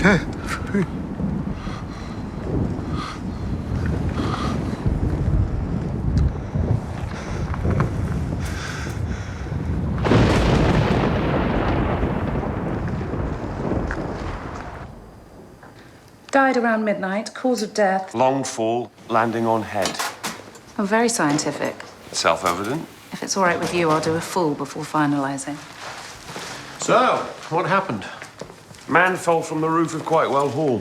Jeffrey. Died around midnight. Cause of death. Long fall, landing on head. Oh, very scientific. Self-evident. If it's all right with you, I'll do a full before finalising. So, what happened? Man fell from the roof of Quitewell Hall.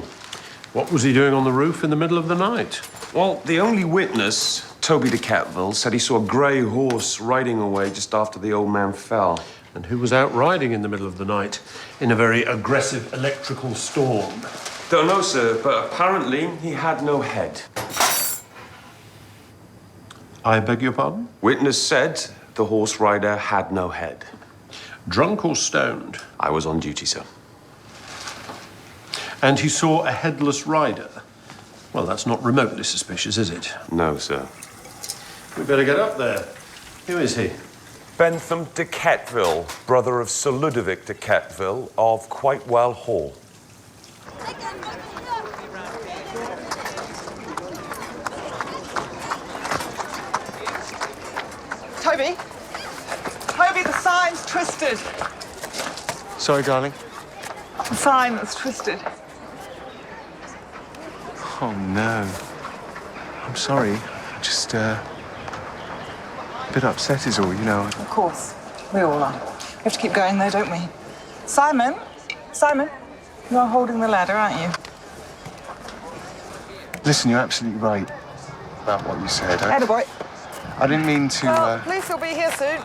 What was he doing on the roof in the middle of the night? Well, the only witness, Toby DeQuetteville, said he saw a grey horse riding away just after the old man fell. And who was out riding in the middle of the night in a very aggressive electrical storm? Don't know, sir, but apparently he had no head. I beg your pardon? Witness said the horse rider had no head. Drunk or stoned? I was on duty, sir. And he saw a headless rider? Well, that's not remotely suspicious, is it? No, sir. We better get up there. Who is he? Bentham DeQuetteville, brother of Sir Ludo DeQuetteville of Quitewell Hall. Toby? Toby, the sign's twisted. Sorry, darling. The sign that's twisted. Oh, no. I'm sorry. I'm just, a bit upset is all, you know. Of course. We all are. We have to keep going, though, don't we? Simon? Simon? You're holding the ladder, aren't you? Listen, you're absolutely right about what you said. Atta boy. I didn't mean to, Well, police will be here soon.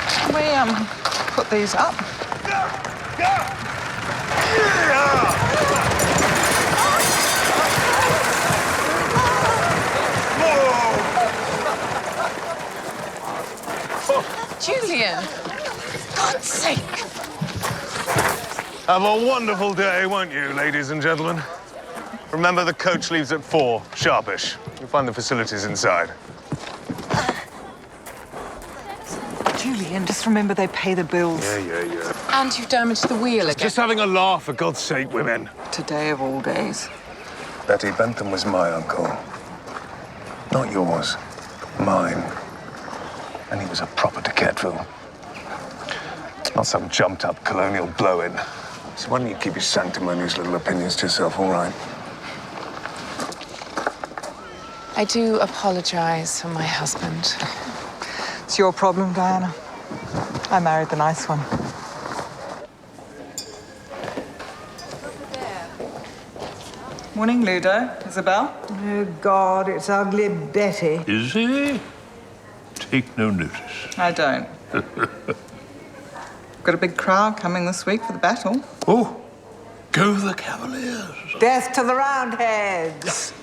Can we, put these up? Julian! God's sake! Have a wonderful day, won't you, ladies and gentlemen? Remember, the coach leaves at 4, sharpish. You'll find the facilities inside. Julian, just remember they pay the bills. Yeah. And you've damaged the wheel again. Just having a laugh, for God's sake, women. Today of all days. Betty, Bentham was my uncle. Not yours. Mine. And he was a proper DeQuetteville. Not some jumped-up colonial blow-in. So why don't you keep your sanctimonious little opinions to yourself, all right? I do apologise for my husband. It's your problem, Diana. I married the nice one. Morning, Ludo. Isabel? Oh, God, it's ugly Betty. Is he? Take no notice. I don't. Got a big crowd coming this week for the battle. Oh, go the Cavaliers. Death to the Roundheads.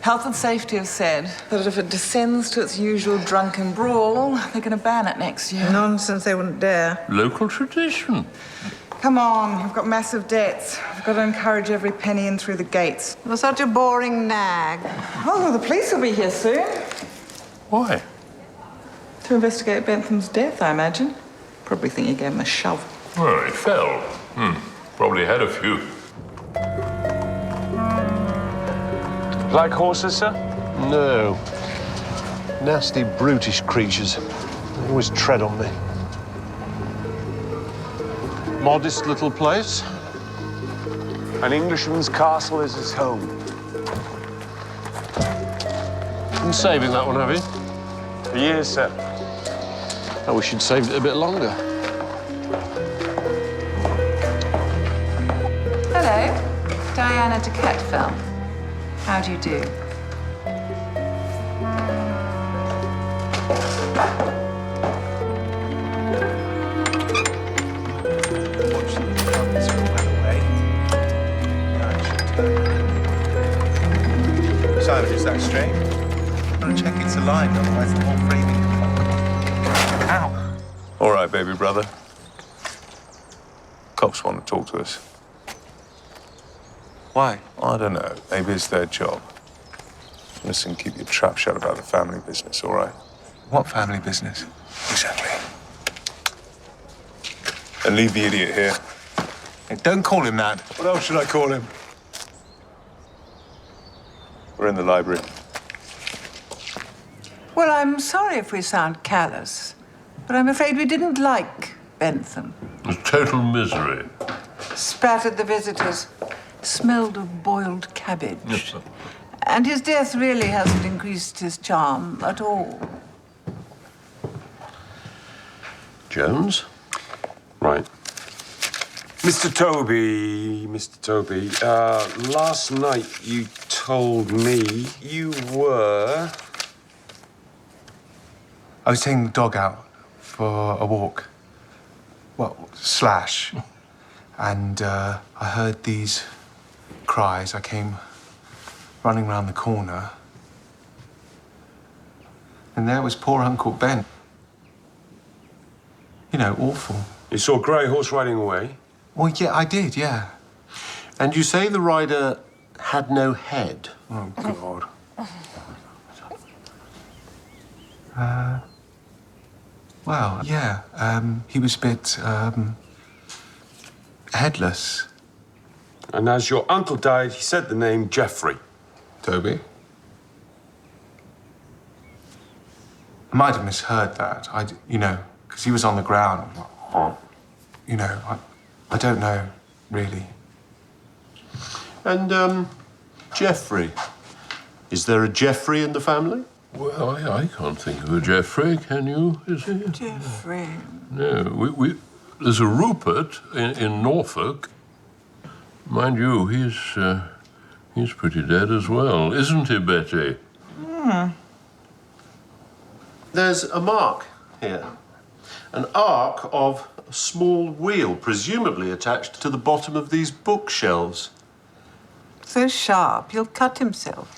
Health and safety have said that if it descends to its usual drunken brawl, they're going to ban it next year. Nonsense, they wouldn't dare. Local tradition. Come on, we've got massive debts. We've got to encourage every penny in through the gates. You're such a boring nag. Oh, the police will be here soon. Why? To investigate Bentham's death, I imagine. Probably think you gave him a shove. Well, he fell. Probably had a few. Like horses, sir? No. Nasty, brutish creatures. They always tread on me. Modest little place. An Englishman's castle is his home. Been saving that one, have you? For years, sir. I wish you'd saved it a bit longer. Hello, Diana DeQuetteville. How do you do? Simon, is that strange? I'm gonna check it's alive, otherwise the whole framing can fall. Ow! All right, baby brother. Cops want to talk to us. Why? I don't know. Maybe it's their job. Listen, keep your trap shut about the family business, all right? What family business? Exactly. And leave the idiot here. Hey, don't call him that. What else should I call him? We're in the library. Well, I'm sorry if we sound callous, but I'm afraid we didn't like Bentham. A total misery. Spat at the visitors, smelled of boiled cabbage. And his death really hasn't increased his charm at all. Jones? Right. Mr. Toby, last night you told me you were... I was taking the dog out for a walk. Well, slash. And I heard these cries. I came running round the corner. And there was poor Uncle Ben. You know, awful. You saw a grey horse riding away? Well, yeah, I did, yeah. And you say the rider had no head? Oh, God. Well, yeah, he was a bit, headless. And as your uncle died, he said the name Geoffrey. Toby? I might have misheard that. You know, because he was on the ground. You know, I don't know, really. And, Geoffrey? Is there a Geoffrey in the family? Well, I can't think of a Geoffrey, can you? Is he? Geoffrey. No, there's a Rupert in Norfolk. Mind you, he's pretty dead as well, isn't he, Betty? There's a mark here. An arc of a small wheel, presumably attached to the bottom of these bookshelves. So sharp, he'll cut himself.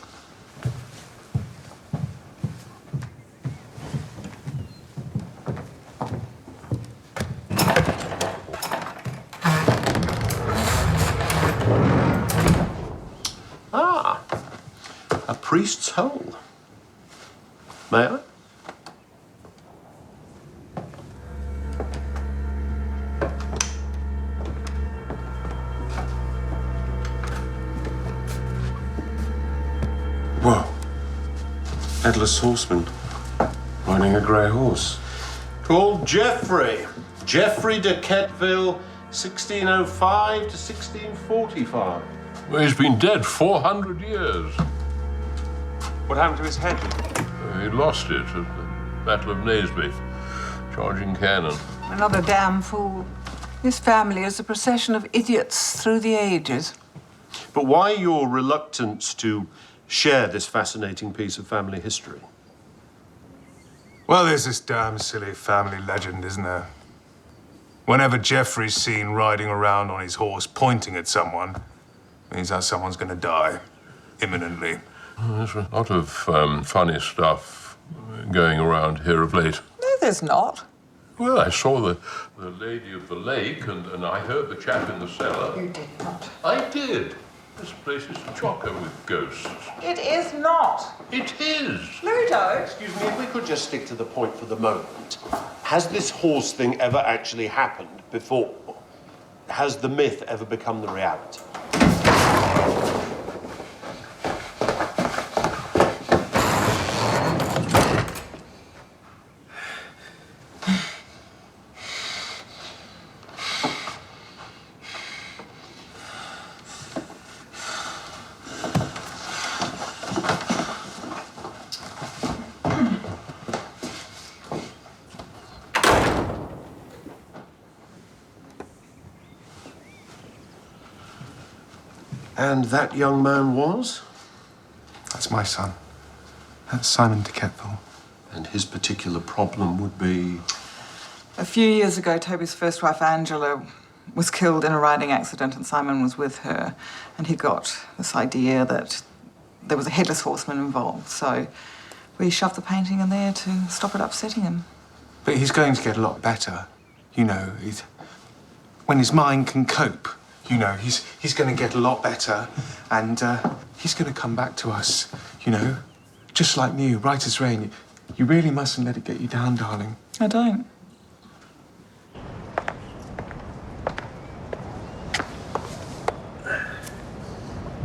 Ah, a priest's hole. May I? Whoa. Headless horseman riding a grey horse. Called Geoffrey. Geoffrey DeQuetteville, 1605 to 1645. Well, he's been dead 400 years. What happened to his head? He lost it at the Battle of Naseby, charging cannon. Another damn fool. This family is a procession of idiots through the ages. But why your reluctance to share this fascinating piece of family history? Well, there's this damn silly family legend, isn't there? Whenever Geoffrey's seen riding around on his horse pointing at someone, means that someone's going to die imminently. There's a lot of funny stuff going around here of late. No, there's not. Well, I saw the lady of the lake, and I heard the chap in the cellar. You did not. I did. This place is chocker with ghosts. It is not. It is. Ludo. Excuse me, if we could just stick to the point for the moment. Has this horse thing ever actually happened before? Has the myth ever become the reality? And that young man was? That's my son. That's Simon DeQuetteville. And his particular problem would be? A few years ago, Toby's first wife, Angela, was killed in a riding accident, and Simon was with her. And he got this idea that there was a headless horseman involved. So we shoved the painting in there to stop it upsetting him. But he's going to get a lot better. You know, when his mind can cope, you know, he's going to get a lot better. And he's going to come back to us, you know, just like new, right as rain. You really mustn't let it get you down, darling. I don't.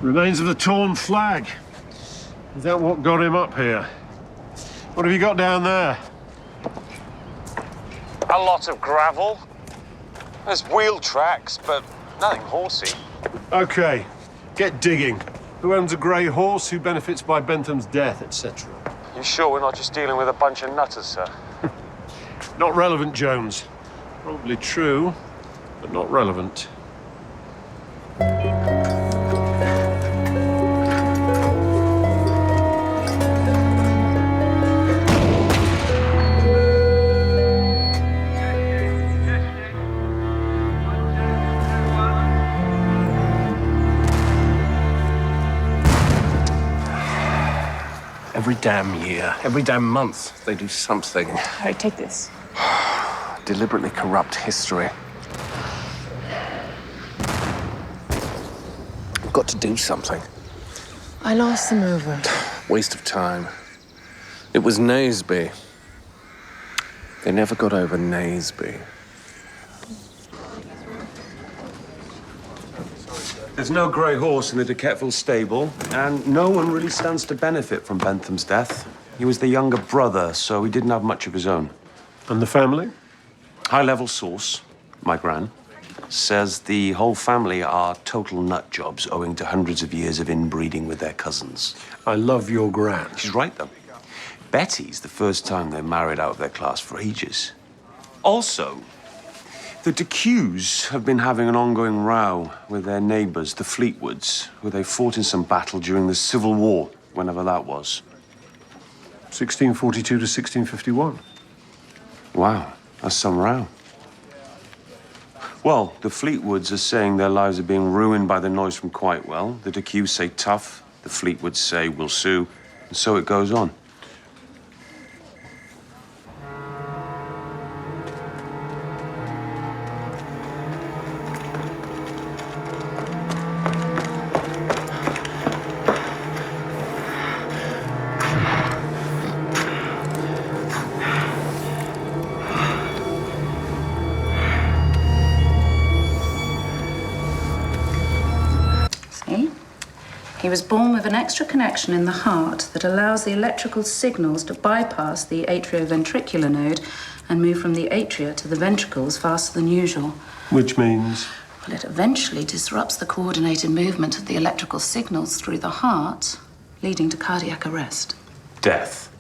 Remains of the torn flag. Is that what got him up here? What have you got down there? A lot of gravel. There's wheel tracks, but nothing horsey. Okay, get digging. Who owns a grey horse? Who benefits by Bentham's death, etc.? You sure we're not just dealing with a bunch of nutters, sir? Not relevant, Jones. Probably true, but not relevant. Every damn year, every damn month, they do something. Harry, take this. Deliberately corrupt history. We've got to do something. I lost them over. Waste of time. It was Naseby. They never got over Naseby. There's no grey horse in the DeQuetteville stable, and no one really stands to benefit from Bentham's death. He was the younger brother, so he didn't have much of his own. And the family? High-level source, my gran, says the whole family are total nut jobs owing to hundreds of years of inbreeding with their cousins. I love your gran. She's right, though. Betty's the first time they're married out of their class for ages. Also, the DeQuettevils have been having an ongoing row with their neighbors, the Fleetwoods, who they fought in some battle during the Civil War, whenever that was. 1642 to 1651. Wow, that's some row. Well, the Fleetwoods are saying their lives are being ruined by the noise from Quitewell. The DeQuettevils say tough, the Fleetwoods say we'll sue, and so it goes on. He was born with an extra connection in the heart that allows the electrical signals to bypass the atrioventricular node and move from the atria to the ventricles faster than usual. Which means? Well, it eventually disrupts the coordinated movement of the electrical signals through the heart, leading to cardiac arrest. Death.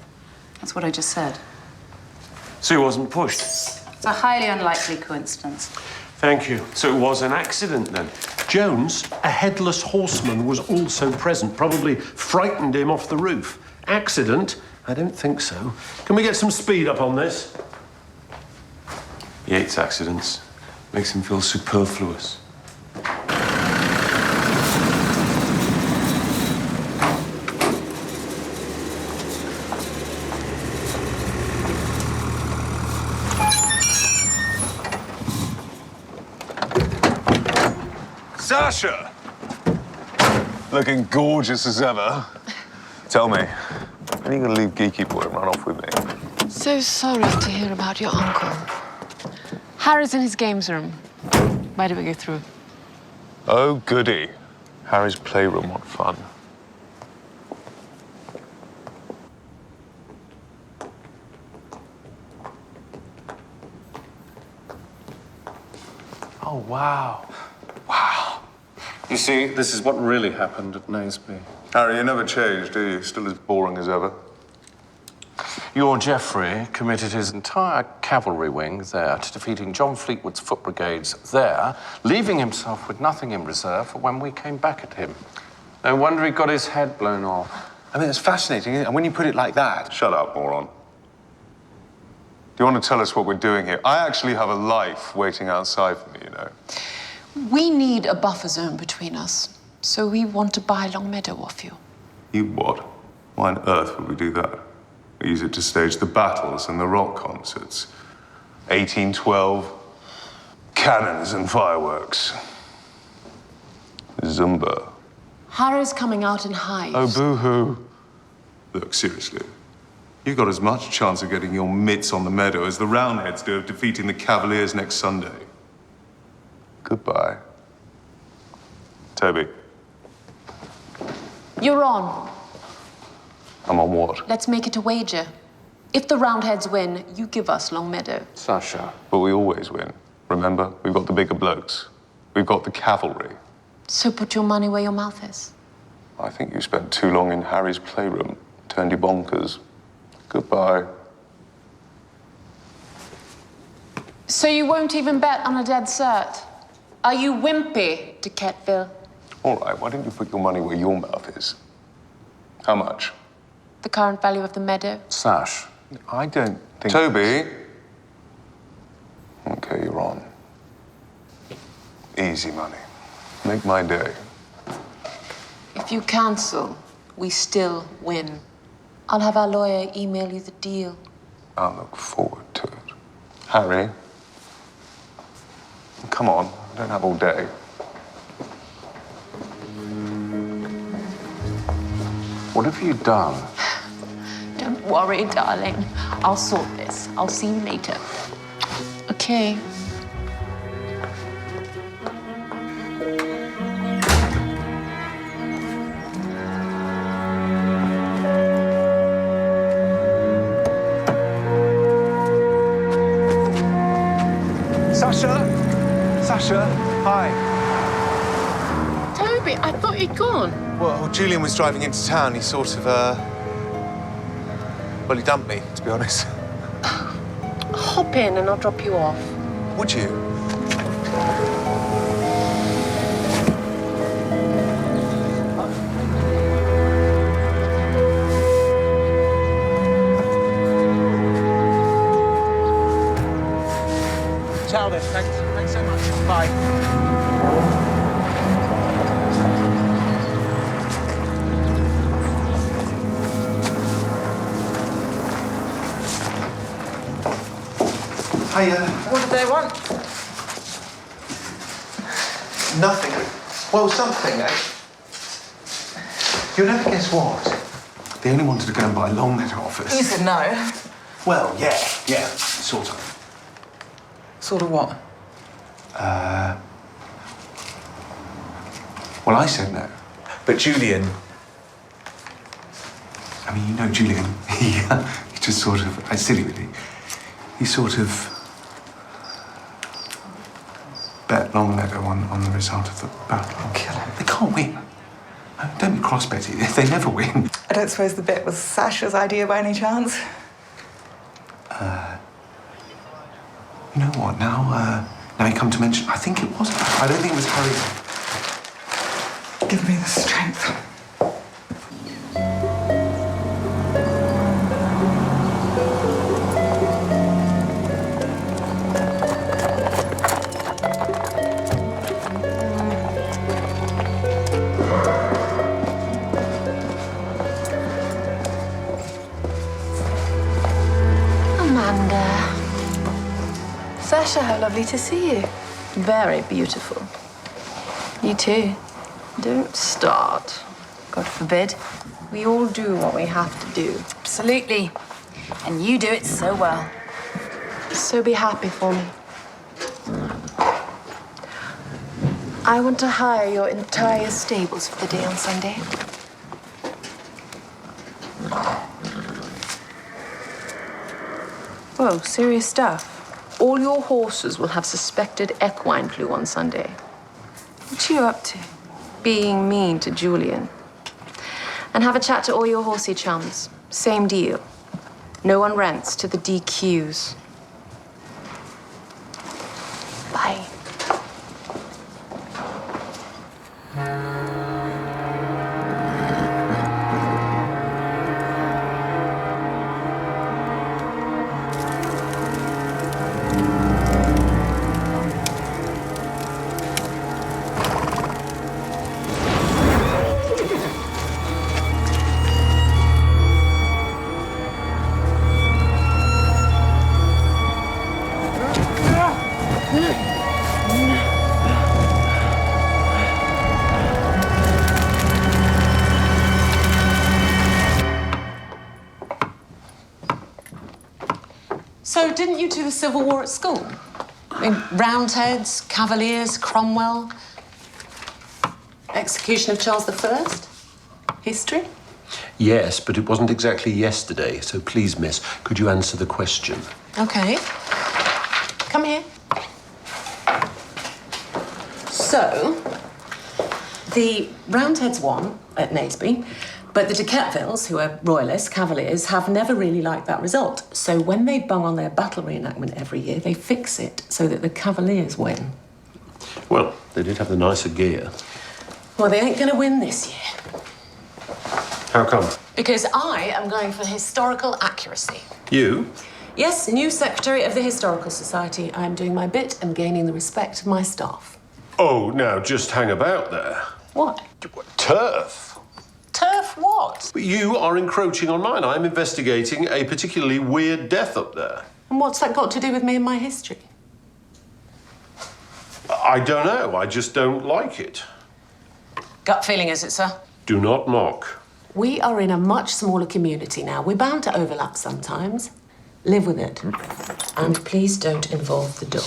That's what I just said. So he wasn't pushed? It's a highly unlikely coincidence. Thank you. So it was an accident, then? Jones, a headless horseman, was also present, probably frightened him off the roof. Accident? I don't think so. Can we get some speed up on this? He hates accidents. Makes him feel superfluous. Sasha! Looking gorgeous as ever. Tell me, when are you going to leave Geeky Boy and run off with me? So sorry to hear about your uncle. Harry's in his games room. Why do we go through? Oh, goody. Harry's playroom, what fun. Oh, wow. Wow. You see, this is what really happened at Naseby. Harry, you never changed, do you? Still as boring as ever. Your Geoffrey committed his entire cavalry wing there to defeating John Fleetwood's foot brigades there, leaving himself with nothing in reserve for when we came back at him. No wonder he got his head blown off. I mean, it's fascinating, isn't it? And when you put it like that... Shut up, moron. Do you want to tell us what we're doing here? I actually have a life waiting outside for me, you know. We need a buffer zone between us, so we want to buy Longmeadow off you. You what? Why on earth would we do that? We use it to stage the battles and the rock concerts. 1812, cannons and fireworks. You've got as much chance of getting your mitts on the meadow as the Roundheads do of defeating the Cavaliers next Sunday. Goodbye. Toby. You're on. I'm on what? Let's make it a wager. If the Roundheads win, you give us Longmeadow. Sasha. But we always win. Remember? We've got the bigger blokes. We've got the cavalry. So put your money where your mouth is. I think you spent too long in Harry's playroom. Turned you bonkers. Goodbye. So you won't even bet on a dead cert? Are you wimpy, DeQuetteville? All right, why don't you put your money where your mouth is? How much? The current value of the meadow? Sash. I don't think... Toby! Okay, you're on. Easy money. Make my day. If you cancel, we still win. I'll have our lawyer email you the deal. I'll look forward to it. Harry? Come on, I don't have all day. What have you done? Don't worry, darling. I'll sort this. I'll see you later. Okay. Sasha, hi. Toby, I thought you'd gone. Well, Julian was driving into town. He sort of, well, he dumped me, to be honest. Hop in and I'll drop you off. Would you? Ciao then. Thanks so much. Bye. Hiya. What did they want? Nothing. Well, something, eh? You'll never guess what. They only wanted to go and buy Longmeadow office. You said no. Well, yeah, sort of. Sort of what? Well, I said no. But Julian... I mean, you know Julian. He just sort of... It's silly, really. He sort of... bet Longmeadow on the result of the battle. I'll kill him. They can't win. Don't be cross, Betty. They never win. I don't suppose the bet was Sasha's idea by any chance? You know what? Now you come to mention, I think it was. I don't think it was Harry. Give me the strength. Sasha, how lovely to see you. Very beautiful. You too. Don't start. God forbid. We all do what we have to do. Absolutely. And you do it so well. So be happy for me. I want to hire your entire stables for the day on Sunday. Whoa, serious stuff. All your horses will have suspected equine flu on Sunday. What are you up to? Being mean to Julian. And have a chat to all your horsey chums. Same deal. No one rents to the DQs. Bye. So, didn't you do the Civil War at school? I mean, Roundheads, Cavaliers, Cromwell, execution of Charles I? History? Yes, but it wasn't exactly yesterday, so please, miss, could you answer the question? Okay. Come here. So, the Roundheads won at Naseby, but the DeQuettevilles, who are royalists, cavaliers, have never really liked that result. So when they bung on their battle reenactment every year, they fix it so that the cavaliers win. Well, they did have the nicer gear. Well, they ain't going to win this year. How come? Because I am going for historical accuracy. You? Yes, new secretary of the Historical Society. I am doing my bit and gaining the respect of my staff. Oh, now, just hang about there. What? Turf? Turf what? But you are encroaching on mine. I'm investigating a particularly weird death up there. And what's that got to do with me and my history? I don't know. I just don't like it. Gut feeling, is it, sir? Do not mock. We are in a much smaller community now. We're bound to overlap sometimes. Live with it. And please don't involve the dog.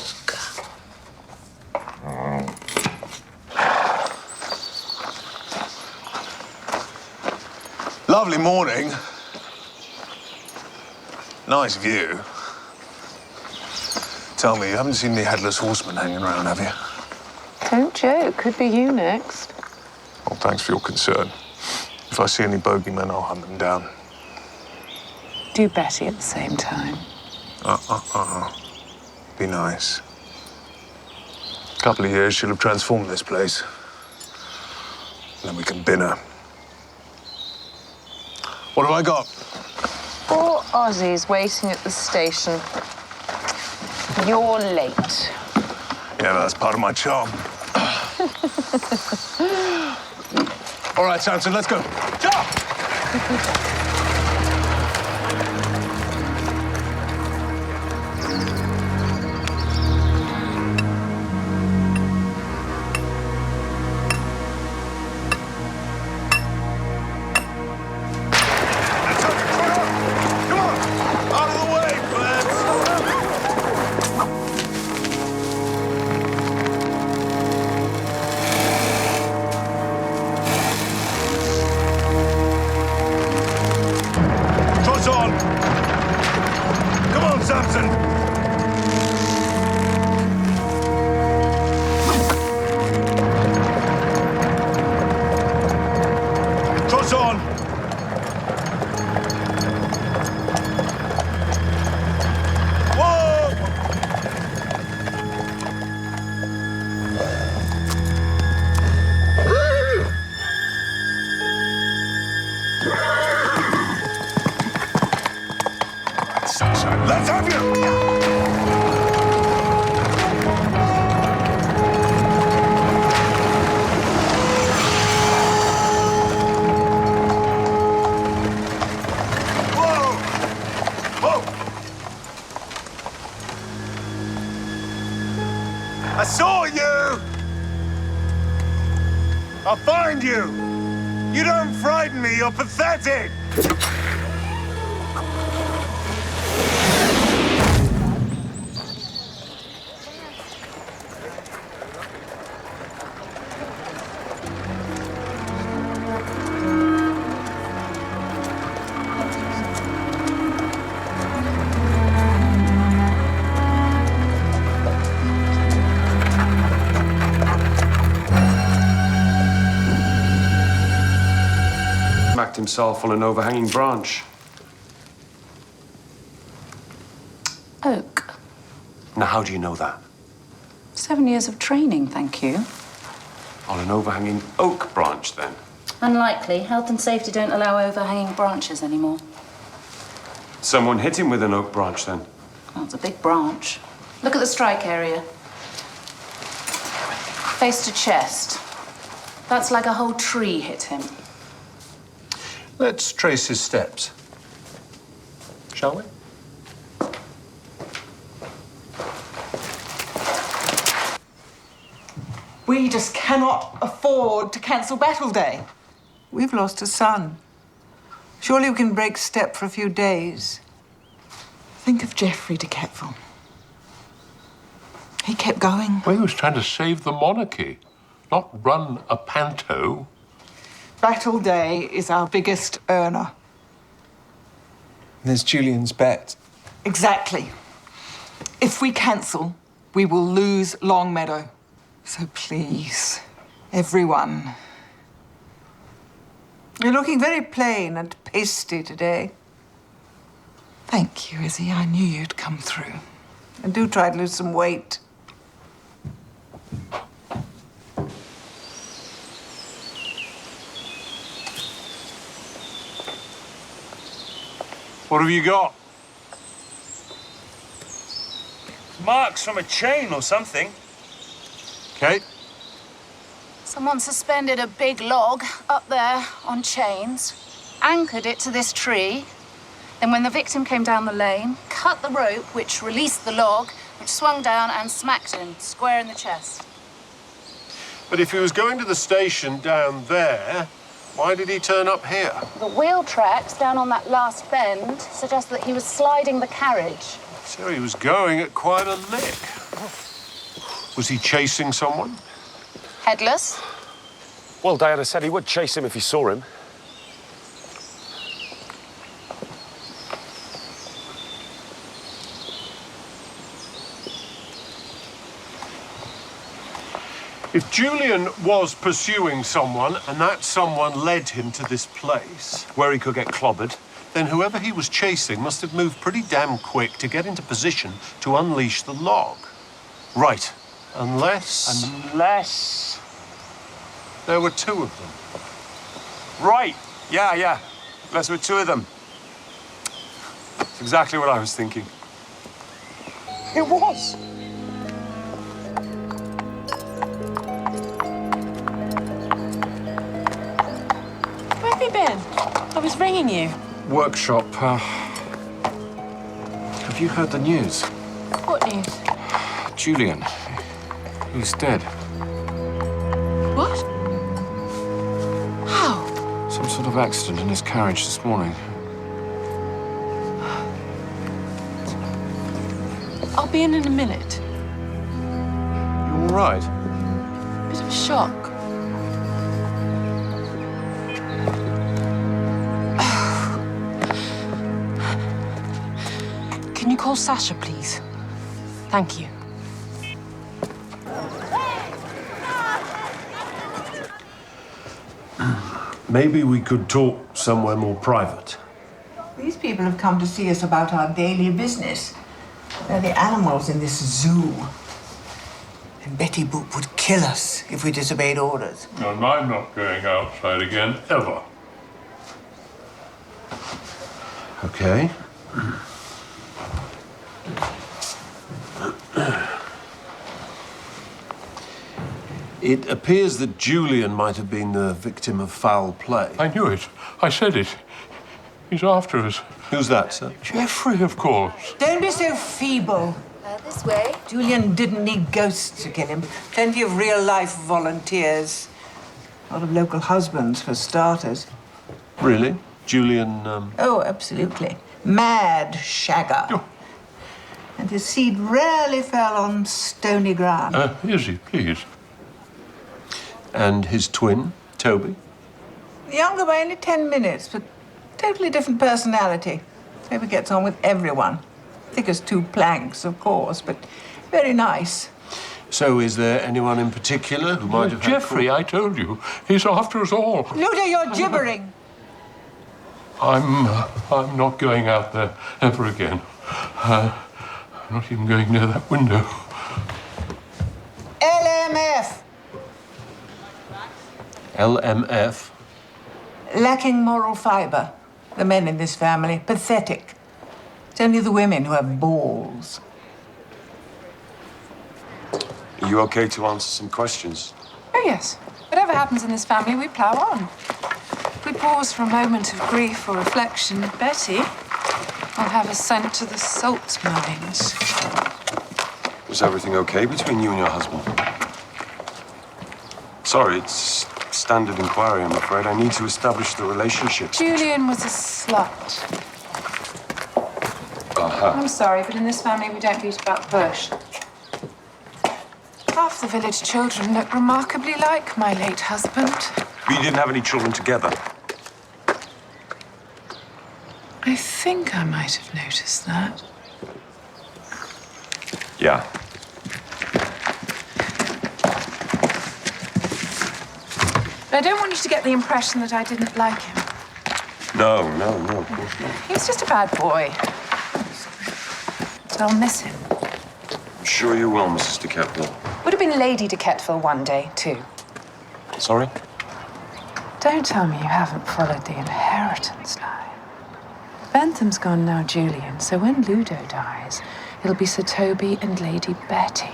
Lovely morning. Nice view. Tell me, you haven't seen the headless horseman hanging around, have you? Don't joke. Could be you next. Well, thanks for your concern. If I see any bogeymen, I'll hunt them down. Do Betty at the same time. Be nice. Couple of years, she'll have transformed this place. Then we can bin her. What have I got? 4 Aussies waiting at the station. You're late. Yeah, that's part of my charm. All right, Samson, let's go. Jump! Let's have you! I saw you! I'll find you! You don't frighten me, you're pathetic! Smacked himself on an overhanging branch. Oak. Now, how do you know that? 7 years of training, thank you. On an overhanging oak branch, then? Unlikely. Health and safety don't allow overhanging branches anymore. Someone hit him with an oak branch, then? Well, it's a big branch. Look at the strike area. Face to chest. That's like a whole tree hit him. Let's trace his steps. Shall we? We just cannot afford to cancel Battle Day. We've lost a son. Surely we can break step for a few days. Think of Geoffrey DeQuetteville. He kept going. Well, he was trying to save the monarchy, not run a panto. Battle Day is our biggest earner. There's Julian's bet. Exactly. If we cancel, we will lose Longmeadow. So please, everyone. You're looking very plain and pasty today. Thank you, Izzy. I knew you'd come through. And do try to lose some weight. What have you got? Marks from a chain or something. Kate? Someone suspended a big log up there on chains, anchored it to this tree. Then when the victim came down the lane, cut the rope, which released the log, which swung down and smacked him square in the chest. But if he was going to the station down there, why did he turn up here? The wheel tracks down on that last bend suggest that he was sliding the carriage. So he was going at quite a lick. Was he chasing someone? Headless? Well, Diana said he would chase him if he saw him. If Julian was pursuing someone and that someone led him to this place where he could get clobbered, then whoever he was chasing must have moved pretty damn quick to get into position to unleash the log. Right. Unless there were two of them. Right. Yeah. Unless there were two of them. That's exactly what I was thinking. It was. Where have you been? I was ringing you. Workshop. Have you heard the news? What news? Julian. He's dead. What? How? Some sort of accident in his carriage this morning. I'll be in a minute. You all right? Bit of a shock. Can you call Sasha, please? Thank you. Maybe we could talk somewhere more private. These people have come to see us about our daily business. They're the animals in this zoo. And Betty Boop would kill us if we disobeyed orders. And I'm not going outside again, ever. Okay. It appears that Julian might have been the victim of foul play. I knew it. I said it. He's after us. Who's that, sir? Geoffrey, of course. Don't be so feeble. This way. Julian didn't need ghosts to kill him. Plenty of real-life volunteers. A lot of local husbands, for starters. Really? Julian, Oh, absolutely. Mad shagger. Oh. And his seed rarely fell on stony ground. Izzy, please. And his twin, Toby? Younger by only 10 minutes, but totally different personality. Toby gets on with everyone. Thick as two planks, of course, but very nice. So is there anyone in particular who might have Geoffrey, I told you. He's after us all. Ludo, you're gibbering. I'm not going out there ever again. I'm not even going near that window. LMF. LMF? Lacking moral fibre. The men in this family, pathetic. It's only the women who have balls. Are you okay to answer some questions? Oh, yes. Whatever happens in this family, we plough on. If we pause for a moment of grief or reflection, Betty will have us sent to the salt mines. Was everything okay between you and your husband? Sorry, it's standard inquiry, I'm afraid. I need to establish the relationship. Julian was a slut. I'm sorry, but in this family we don't beat about the bush. Half the village children look remarkably like my late husband. But you didn't have any children together. I think I might have noticed that. Yeah. But I don't want you to get the impression that I didn't like him. No, of course not. He was just a bad boy. So I'll miss him. I'm sure you will, Mrs. DeQuetteville. Would have been Lady DeQuetteville one day, too. Sorry? Don't tell me you haven't followed the inheritance line. Bentham's gone now, Julian, so when Ludo dies, it'll be Sir Toby and Lady Betty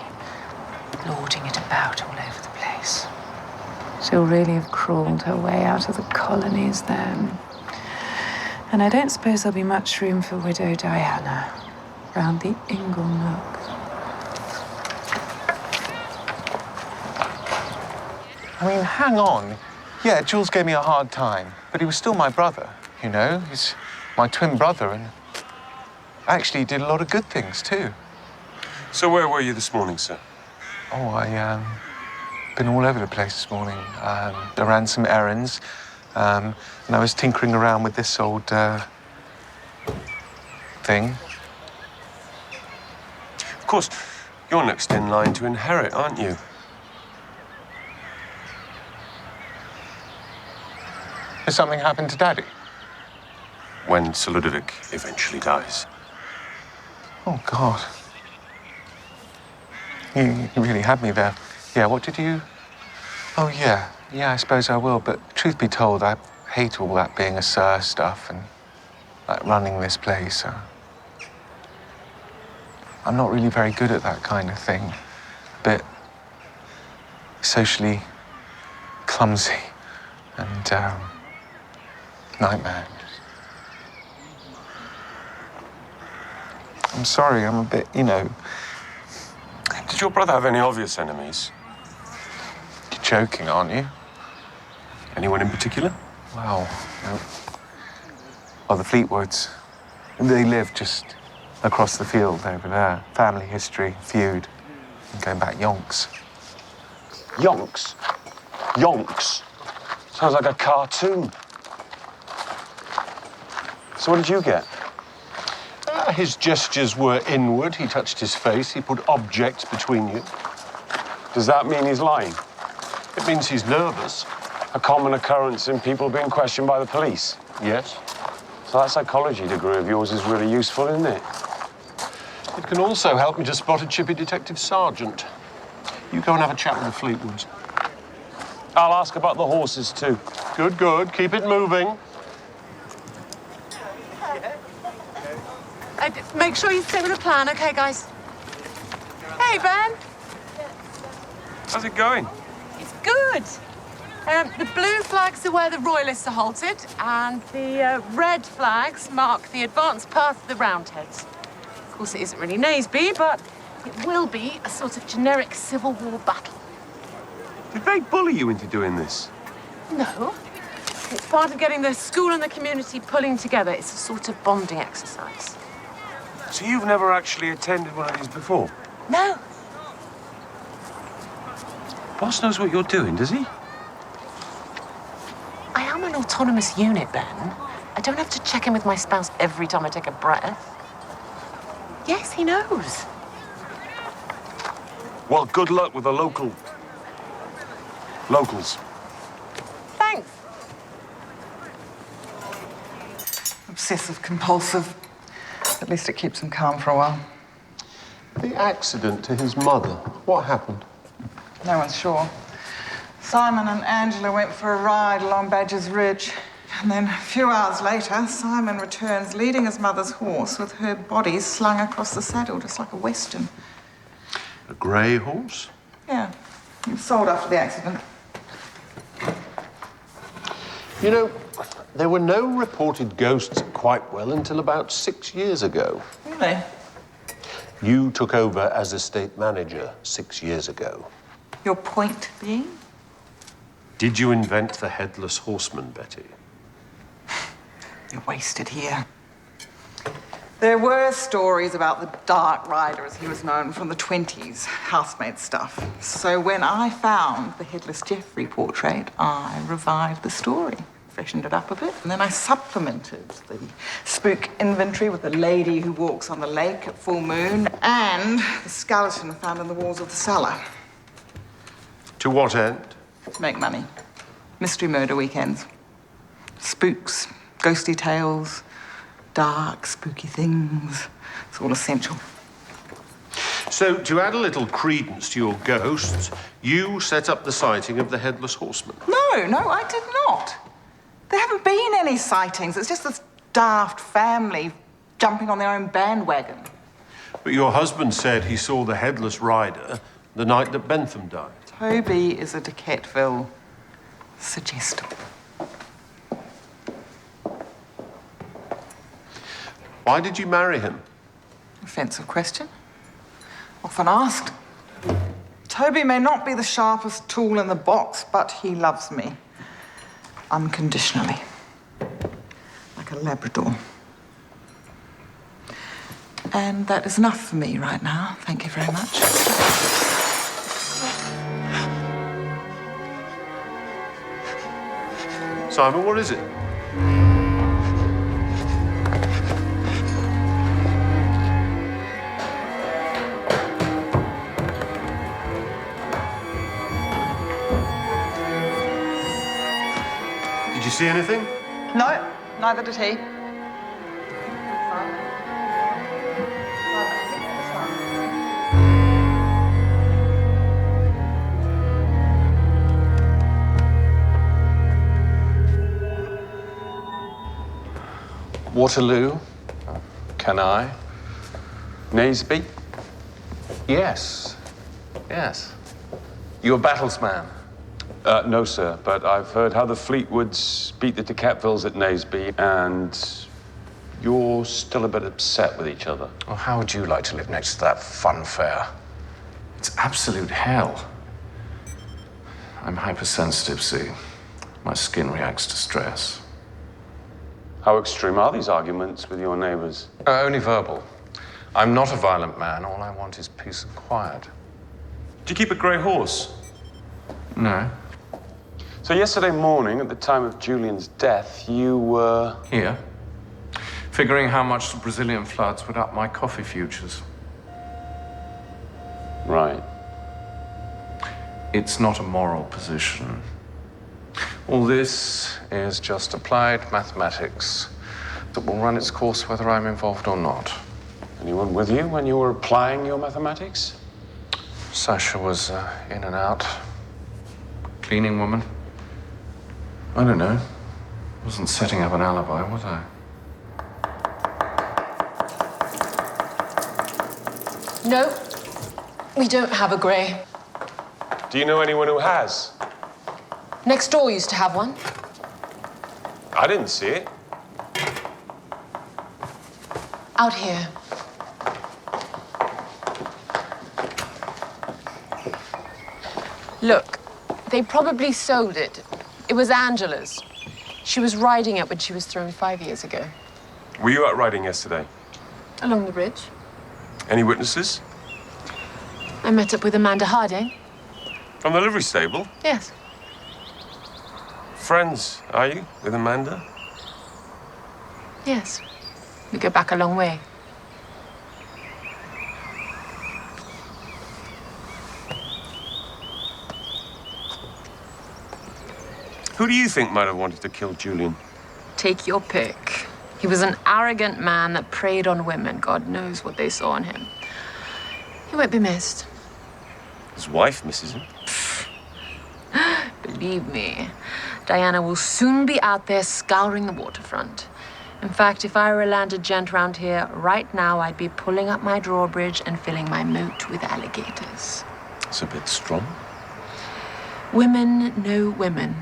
lording it about all over the place. She'll really have crawled her way out of the colonies then. And I don't suppose there'll be much room for Widow Diana round the Ingle Nook. I mean, hang on. Yeah, Jules gave me a hard time, but he was still my brother, you know? He's my twin brother, and actually did a lot of good things, too. So where were you this morning, sir? Oh, been all over the place this morning. I ran some errands, and I was tinkering around with this old, thing. Of course, you're next in line to inherit, aren't you? Has something happened to Daddy? When Sir Ludovic eventually dies. Oh, God. You really had me there. Yeah, what did you... Oh, yeah. Yeah, I suppose I will, but truth be told, I hate all that being a sir stuff and, like, running this place. I'm not really very good at that kind of thing. A bit socially clumsy and, nightmare. I'm sorry, I'm a bit, you know... Did your brother have any obvious enemies? You're joking, aren't you? Anyone in particular? Wow. No. Well, the Fleetwoods. They live just across the field over there. Family history, feud, and going back yonks. Yonks? Yonks? Sounds like a cartoon. So what did you get? His gestures were inward. He touched his face. He put objects between you. Does that mean he's lying? It means he's nervous. A common occurrence in people being questioned by the police? Yes. So that psychology degree of yours is really useful, isn't it? It can also help me to spot a chippy detective sergeant. You go and have a chat with the Fleetwoods. I'll ask about the horses, too. Good, good. Keep it moving. Make sure you stay with the plan, okay, guys? Hey, Ben. How's it going? It's good. The blue flags are where the Royalists are halted, and the red flags mark the advanced path of the Roundheads. Of course, it isn't really Naseby, but it will be a sort of generic Civil War battle. Did they bully you into doing this? No. It's part of getting the school and the community pulling together. It's a sort of bonding exercise. So you've never actually attended one of these before? No. Boss knows what you're doing, does he? I am an autonomous unit, Ben. I don't have to check in with my spouse every time I take a breath. Yes, he knows. Well, good luck with the locals. Thanks. Obsessive compulsive. At least it keeps him calm for a while. The accident to his mother. What happened? No one's sure. Simon and Angela went for a ride along Badger's Ridge. And then a few hours later, Simon returns leading his mother's horse with her body slung across the saddle, just like a Western. A grey horse? Yeah. He was sold after the accident. You know, there were no reported ghosts at Quitewell until about 6 years ago. Really? You took over as estate manager 6 years ago. Your point being? Did you invent the headless horseman, Betty? You're wasted here. There were stories about the Dark Rider, as he was known, from the 20s, housemaid stuff. So when I found the headless Geoffrey portrait, I revived the story, freshened it up a bit, and then I supplemented the spook inventory with the lady who walks on the lake at full moon and the skeleton found in the walls of the cellar. To what end? To make money. Mystery murder weekends. Spooks, ghostly tales, dark, spooky things. It's all essential. So, to add a little credence to your ghosts, you set up the sighting of the Headless Horseman. No, I did not. There haven't been any sightings. It's just this daft family jumping on their own bandwagon. But your husband said he saw the Headless Rider the night that Bentham died. Toby is a DeQuetteville. Suggestible. Why did you marry him? Offensive question. Often asked. Toby may not be the sharpest tool in the box, but he loves me. Unconditionally. Like a Labrador. And that is enough for me right now. Thank you very much. Simon, what is it? Did you see anything? No, neither did he. Waterloo? Can I? Naseby? Yes. Yes. You a battles man? No, sir, but I've heard how the Fleetwoods beat the DeQuettevilles at Naseby, and you're still a bit upset with each other. Well, how would you like to live next to that fun fair? It's absolute hell. I'm hypersensitive, see. My skin reacts to stress. How extreme are these arguments with your neighbors? Only verbal. I'm not a violent man. All I want is peace and quiet. Do you keep a grey horse? No. So yesterday morning, at the time of Julian's death, you were... Here. Figuring how much the Brazilian floods would up my coffee futures. Right. It's not a moral position. All this is just applied mathematics that will run its course whether I'm involved or not. Anyone with you when you were applying your mathematics? Sasha was in and out. Cleaning woman. I don't know. Wasn't setting up an alibi, was I? No, we don't have a grey. Do you know anyone who has? Next door used to have one. I didn't see it. Out here. Look, they probably sold it. It was Angela's. She was riding it when she was thrown 5 years ago. Were you out riding yesterday? Along the bridge. Any witnesses? I met up with Amanda Harding. From the livery stable? Yes. Friends, are you, with Amanda? Yes. We go back a long way. Who do you think might have wanted to kill Julian? Take your pick. He was an arrogant man that preyed on women. God knows what they saw in him. He won't be missed. His wife misses him. Believe me, Diana will soon be out there scouring the waterfront. In fact, if I were a landed gent round here, right now I'd be pulling up my drawbridge and filling my moat with alligators. It's a bit strong. Women know women.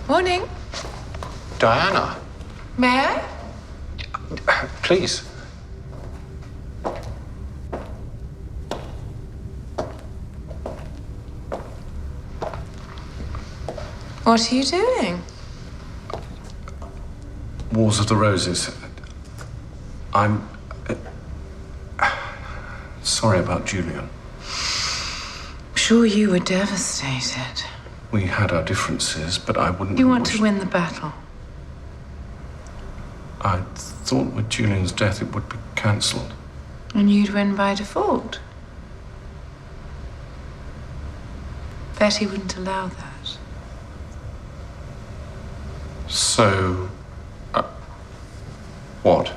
Morning. Diana, May I? please. What are you doing? Wars of the Roses. I'm sorry about Julian. I'm sure you were devastated. We had our differences, but I wouldn't. You want to win the battle. I thought with Julian's death it would be cancelled. And you'd win by default. Betty wouldn't allow that. So, what?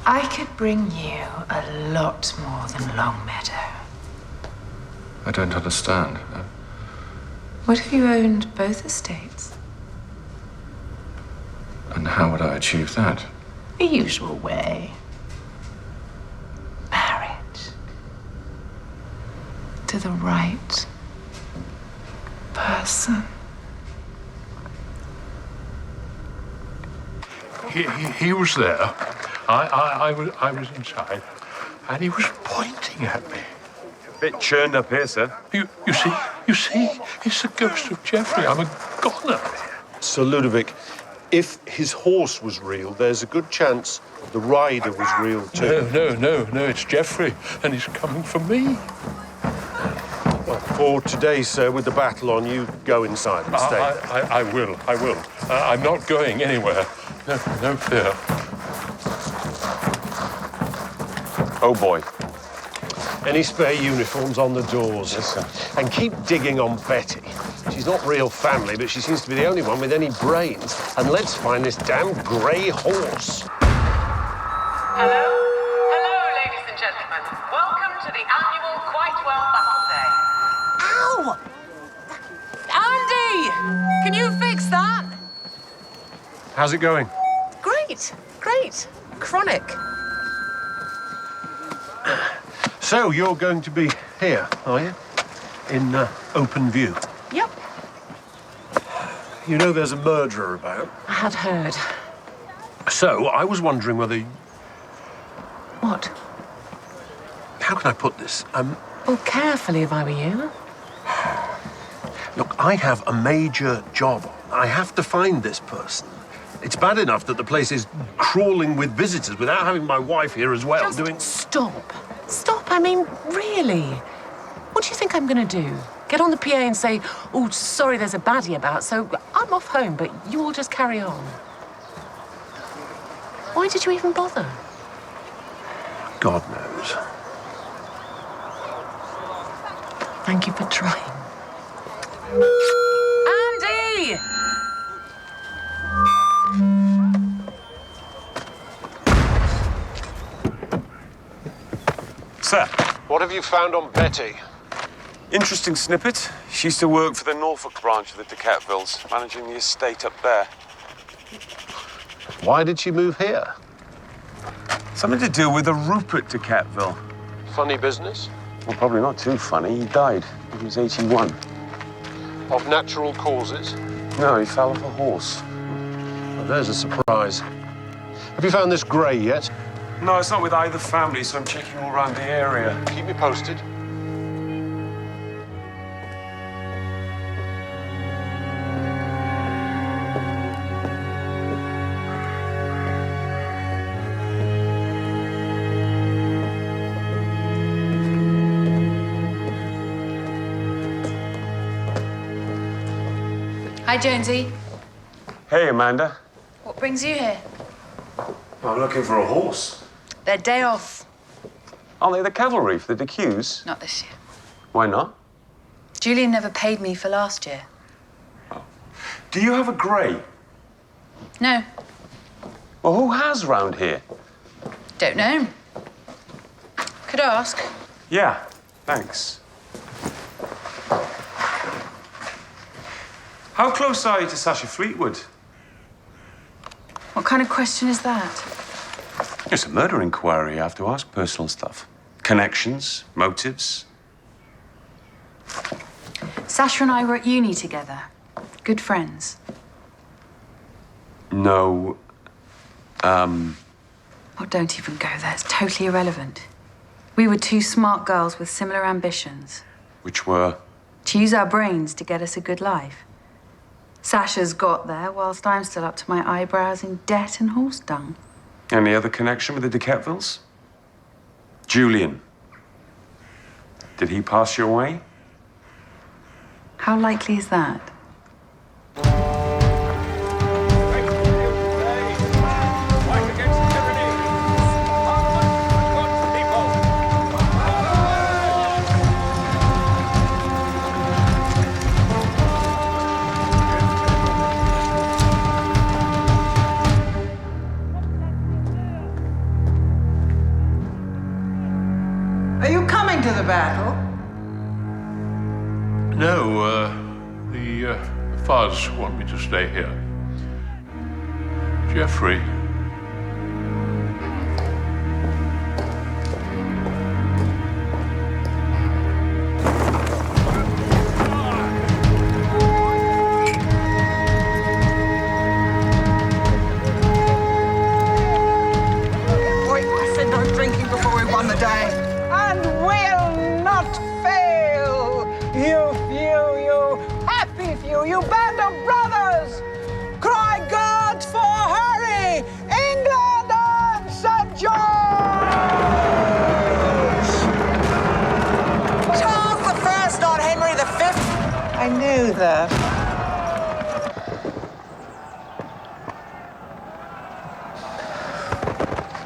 I could bring you a lot more than Longmeadow. I don't understand. What if you owned both estates? And how would I achieve that? The usual way. Marriage. To the right person. He was there. I was inside, and he was pointing at me. A bit churned up here, sir. You see, it's the ghost of Geoffrey. I'm a goner. Sir Ludovic, if his horse was real, there's a good chance the rider was real too. No, it's Geoffrey, and he's coming for me. Well, for today, sir, with the battle on, you go inside and stay. I will. I'm not going anywhere. No fear. Oh, boy. Any spare uniforms on the doors? Yes, sir. And keep digging on Betty. She's not real family, but she seems to be the only one with any brains. And let's find this damn grey horse. Hello, ladies and gentlemen. Welcome to the annual Quitewell Battle Day. Ow! Andy! Can you fix that? How's it going? Great. Chronic. So, you're going to be here, are you? In open view? Yep. You know there's a murderer about. I had heard. So, I was wondering whether... What? How can I put this? Well, carefully if I were you. Look, I have a major job on. I have to find this person. It's bad enough that the place is crawling with visitors without having my wife here as well. Just stop. I mean, really. What do you think I'm going to do? Get on the PA and say, oh, sorry, there's a baddie about, so I'm off home, but you all just carry on. Why did you even bother? God knows. Thank you for trying. Andy! Sir. What have you found on Betty? Interesting snippet. She used to work for the Norfolk branch of the DeQuettevilles, managing the estate up there. Why did she move here? Something to do with a Rupert DeQuetteville. Funny business? Well, probably not too funny. He died. He was 81. Of natural causes? No, he fell off a horse. Well, there's a surprise. Have you found this grey yet? No, it's not with either family, so I'm checking all around the area. Keep me posted. Hi, Jonesy. Hey, Amanda. What brings you here? I'm looking for a horse. Their day off. Aren't they the cavalry for the DeQuetteville? Not this year. Why not? Julian never paid me for last year. Do you have a grey? No, Well, who has round here? don't know. Could ask. Yeah, thanks. How close are you to Sasha Fleetwood? What kind of question is that? It's a murder inquiry. You have to ask personal stuff. Connections, motives. Sasha and I were at uni together. Good friends. No, Oh, don't even go there. It's totally irrelevant. We were two smart girls with similar ambitions. which were? To use our brains to get us a good life. Sasha's got there, whilst I'm still up to my eyebrows in debt and horse dung. Any other connection with the DeQuettevilles? Julian. Did he pass your way? How likely is that? Are you coming to the battle? No, the feuds want me to stay here. Jeffrey. Boy, I said no drinking before we won the day. And will not fail. You happy few, you band of brothers. Cry God for Harry, England and St. George. Charles I, not Henry V. I knew that.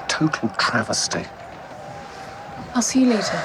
Total travesty. I'll see you later.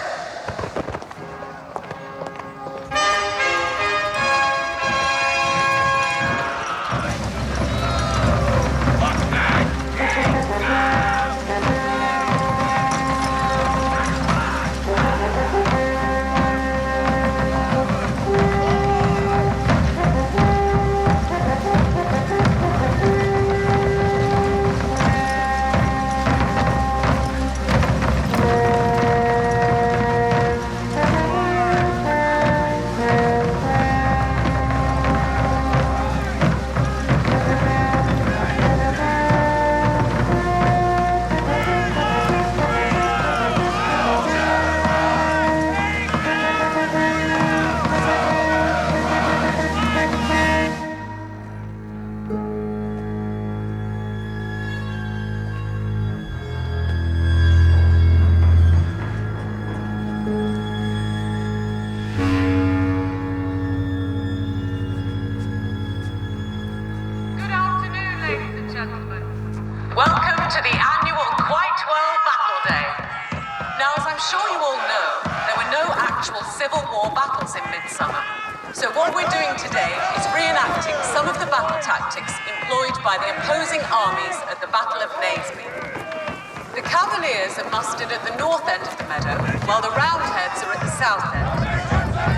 Welcome to the annual Quitewell Battle Day. Now, as I'm sure you all know, there were no actual Civil War battles in Midsomer. So what we're doing today is reenacting some of the battle tactics employed by the opposing armies at the Battle of Naseby. The Cavaliers are mustered at the north end of the meadow, while the Roundheads are at the south end.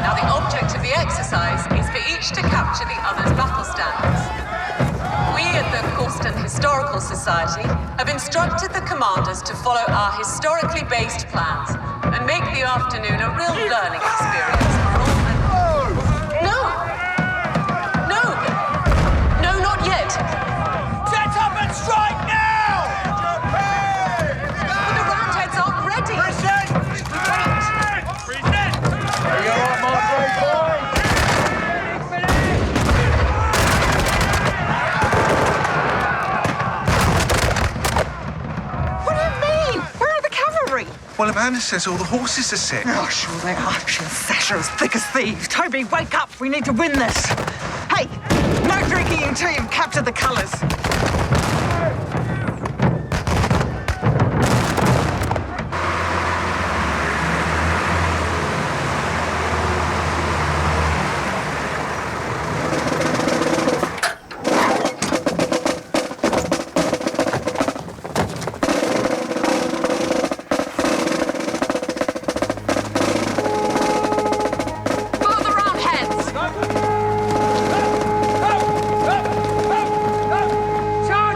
Now, the object of the exercise is for each to capture the other's battle standards. We at the Corsten Historical Society have instructed the commanders to follow our historically based plans and make the afternoon a real learning experience for all. No! Not yet! Set up and strike now! But the Roundheads aren't ready! Present! Are you all right, my great boy? What do you mean? Where are the cavalry? Well, Amanda says all the horses are sick. Oh, sure they are. She and Sasha as thick as thieves. Toby, wake up. We need to win this. Hey, no drinking until you've captured the colours. Follow the Roundheads! Charge!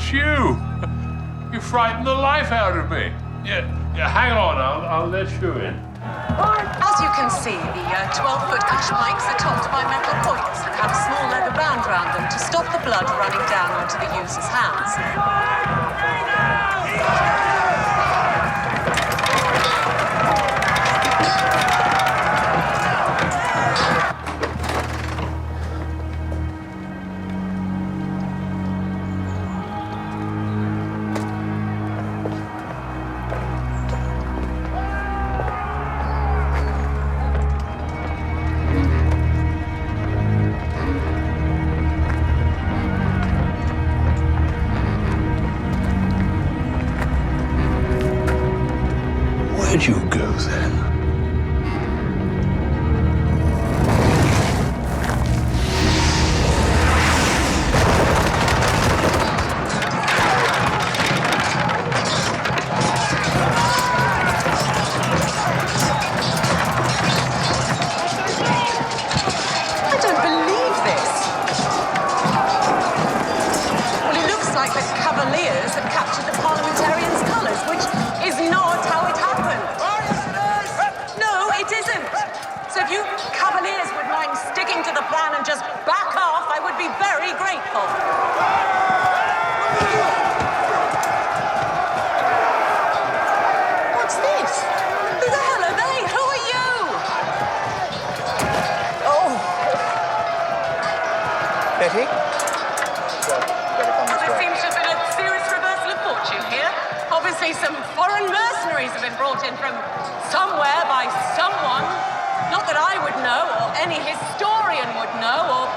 it's you. You frightened the life out of me. Yeah, hang on, I'll let you in. As you can see, the 12-foot ash pipes are topped by metal points and have a small leather band around them to stop the blood running down onto the user's hands. Where'd you go then? I don't believe this. Well, it looks like the Cavaliers have captured the parliamentarians' colours, which is not how it happened. No, it isn't. So if you Cavaliers would mind sticking to the plan and just back off, I would be very grateful. What's this? Who the hell are they? Who are you? Oh. Betty? There seems to have been a serious reversal of fortune here. Obviously, some foreign mercenaries have been brought in from somewhere by someone. Not that I would know, or any historian would know, or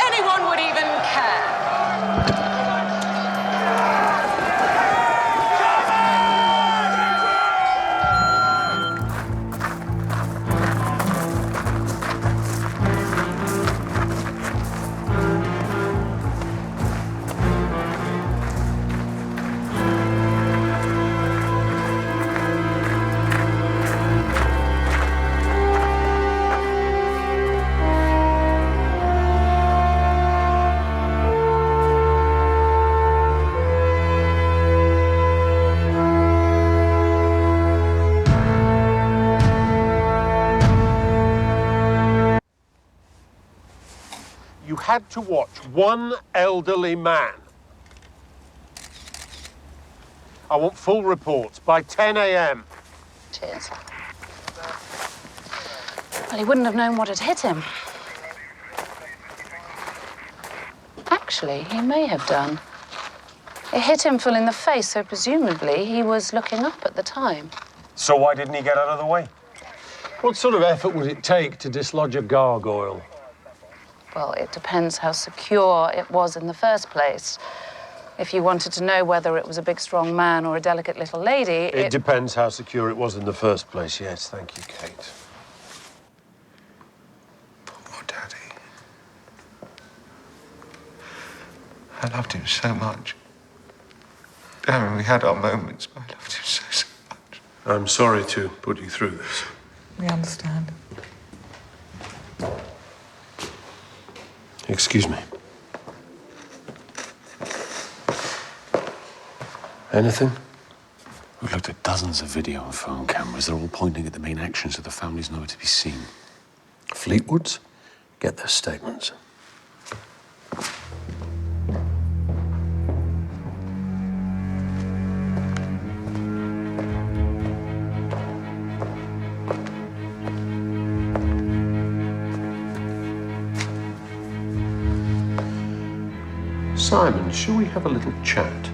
anyone would even care. You had to watch one elderly man. I want full reports by 10 a.m. Cheers. Well, he wouldn't have known what had hit him. Actually, he may have done. It hit him full in the face, so presumably he was looking up at the time. So why didn't he get out of the way? What sort of effort would it take to dislodge a gargoyle? Well, it depends how secure it was in the first place. If you wanted to know whether it was a big, strong man or a delicate little lady, It depends how secure it was in the first place, yes. Thank you, Kate. Poor Daddy. I loved him so much. I mean, we had our moments, but I loved him so much. I'm sorry to put you through this. We understand. Excuse me. Anything? We've looked at dozens of video and phone cameras. They're all pointing at the main actions, so the family's nowhere to be seen. Fleetwoods? Get their statements. Simon, shall we have a little chat?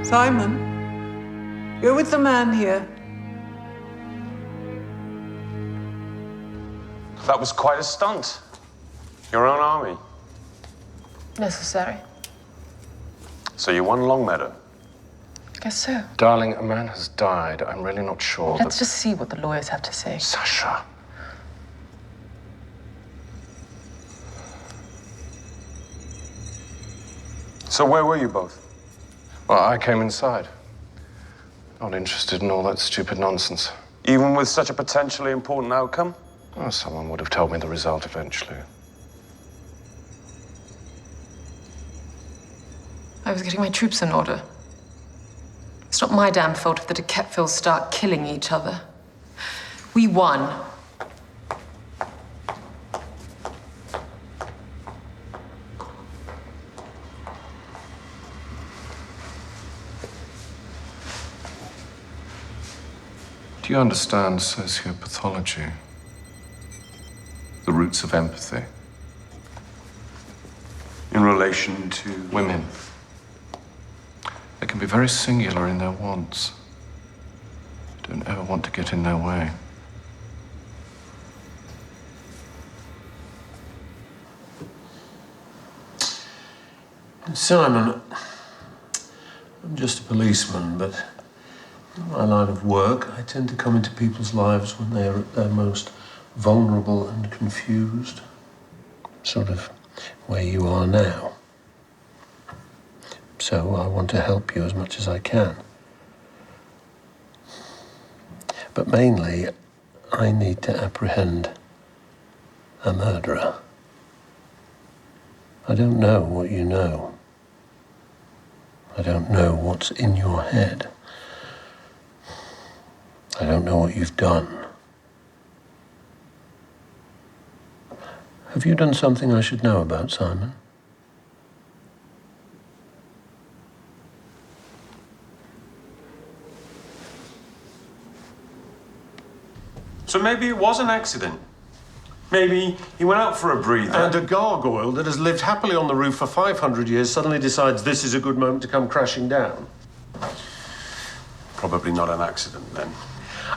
Simon, you're with the man here. That was quite a stunt. Your own army. Necessary. So you won Longmeadow. Guess so. Darling, a man has died. I'm really not sure. Let's just see what the lawyers have to say. Sasha. So where were you both? Well, I came inside. Not interested in all that stupid nonsense. Even with such a potentially important outcome? Well, someone would have told me the result eventually. I was getting my troops in order. It's not my damn fault if the DeQuettevilles start killing each other. We won. Do you understand sociopathology? The roots of empathy? In relation to women. They can be very singular in their wants. Don't ever want to get in their way. Simon, I'm just a policeman, but in my line of work, I tend to come into people's lives when they are at their most vulnerable and confused. Sort of where you are now. So I want to help you as much as I can. But mainly, I need to apprehend a murderer. I don't know what you know. I don't know what's in your head. I don't know what you've done. Have you done something I should know about, Simon? So maybe it was an accident. Maybe he went out for a breather. And a gargoyle that has lived happily on the roof for 500 years suddenly decides this is a good moment to come crashing down. Probably not an accident, then.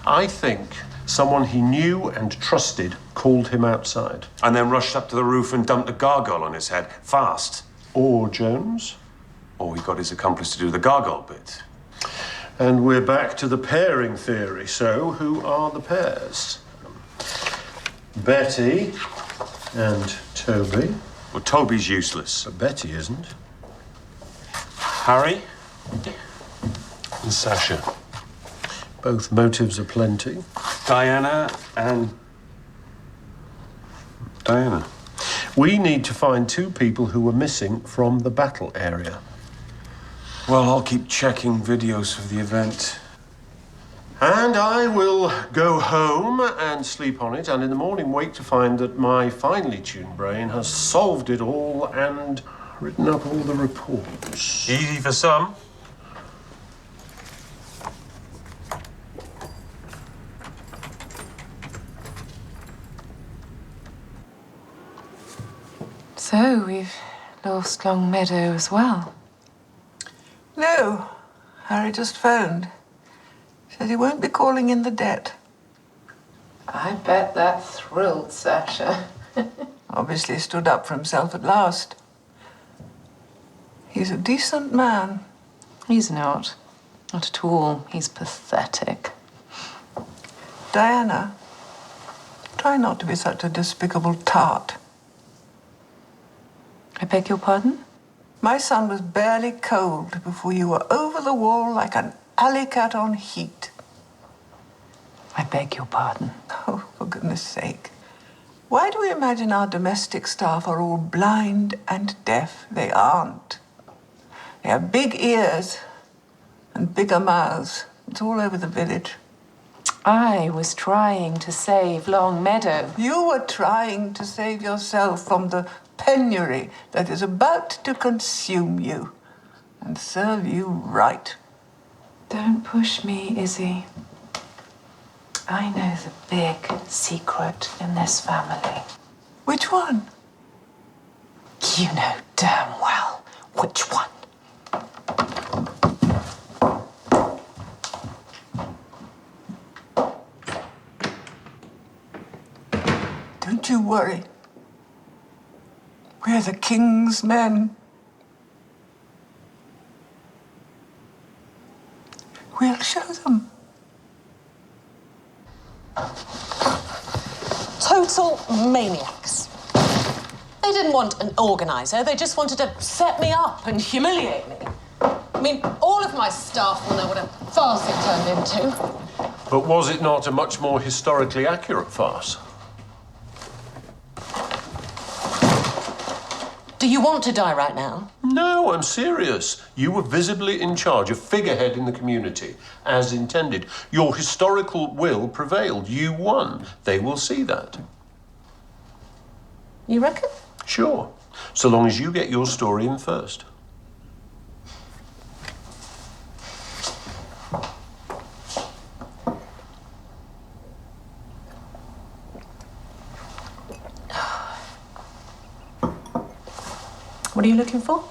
I think someone he knew and trusted called him outside. And then rushed up to the roof and dumped a gargoyle on his head, fast. Or Jones. Or he got his accomplice to do the gargoyle bit. And we're back to the pairing theory. So, who are the pairs? Betty and Toby. Well, Toby's useless. But Betty isn't. Harry? And Sasha. Both motives aplenty. Diana and... Diana. We need to find two people who were missing from the battle area. Well, I'll keep checking videos of the event. And I will go home and sleep on it, and in the morning wake to find that my finely tuned brain has solved it all and written up all the reports. Easy for some. So we've lost Long Meadow as well. No, Harry just phoned. Said he won't be calling in the debt. I bet that thrilled Sasha. Obviously stood up for himself at last. He's a decent man. He's not. Not at all. He's pathetic. Diana, try not to be such a despicable tart. I beg your pardon? My son was barely cold before you were over the wall like an alley cat on heat. I beg your pardon. Oh, for goodness sake. Why do we imagine our domestic staff are all blind and deaf? They aren't. They have big ears and bigger mouths. It's all over the village. I was trying to save Long Meadow. You were trying to save yourself from the penury that is about to consume you and serve you right. Don't push me, Izzy. I know the big secret in this family. Which one? You know damn well which one. Don't you worry. We're the king's men. We'll show them. Total maniacs. They didn't want an organizer, they just wanted to set me up and humiliate me. I mean, all of my staff will know what a farce it turned into. But was it not a much more historically accurate farce? Do you want to die right now? No, I'm serious. You were visibly in charge, a figurehead in the community, as intended. Your historical will prevailed. You won. They will see that. You reckon? Sure. So long as you get your story in first. What are you looking for?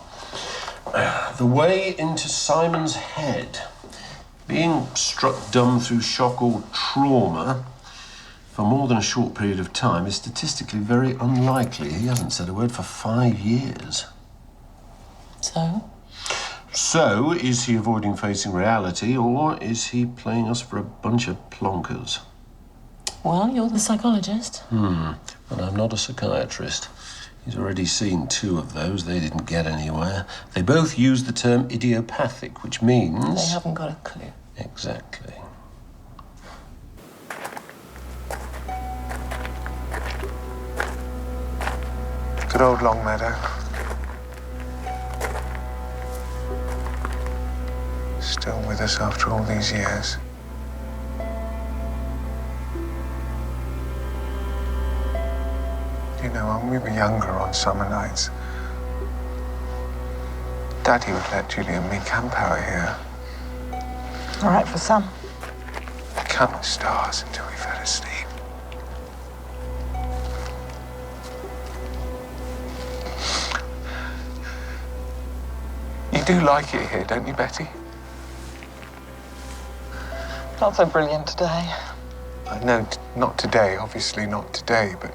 The way into Simon's head. Being struck dumb through shock or trauma for more than a short period of time is statistically very unlikely. He hasn't said a word for 5 years. So? So, is he avoiding facing reality, or is he playing us for a bunch of plonkers? Well, you're the psychologist. But I'm not a psychiatrist. He's already seen 2 of those. They didn't get anywhere. They both use the term idiopathic, which means... They haven't got a clue. Exactly. Good old Longmeadow. Still with us after all these years. You know, when we were younger on summer nights, Daddy would let Julie and me camp out here. All right for some. Count the stars until we fell asleep. You do like it here, don't you, Betty? Not so brilliant today. I know, not today, obviously not today, but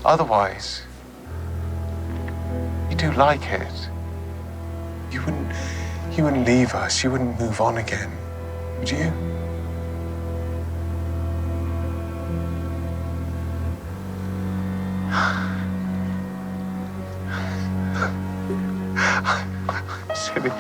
otherwise, you do like it. You wouldn't leave us, you wouldn't move on again, would you? Silly.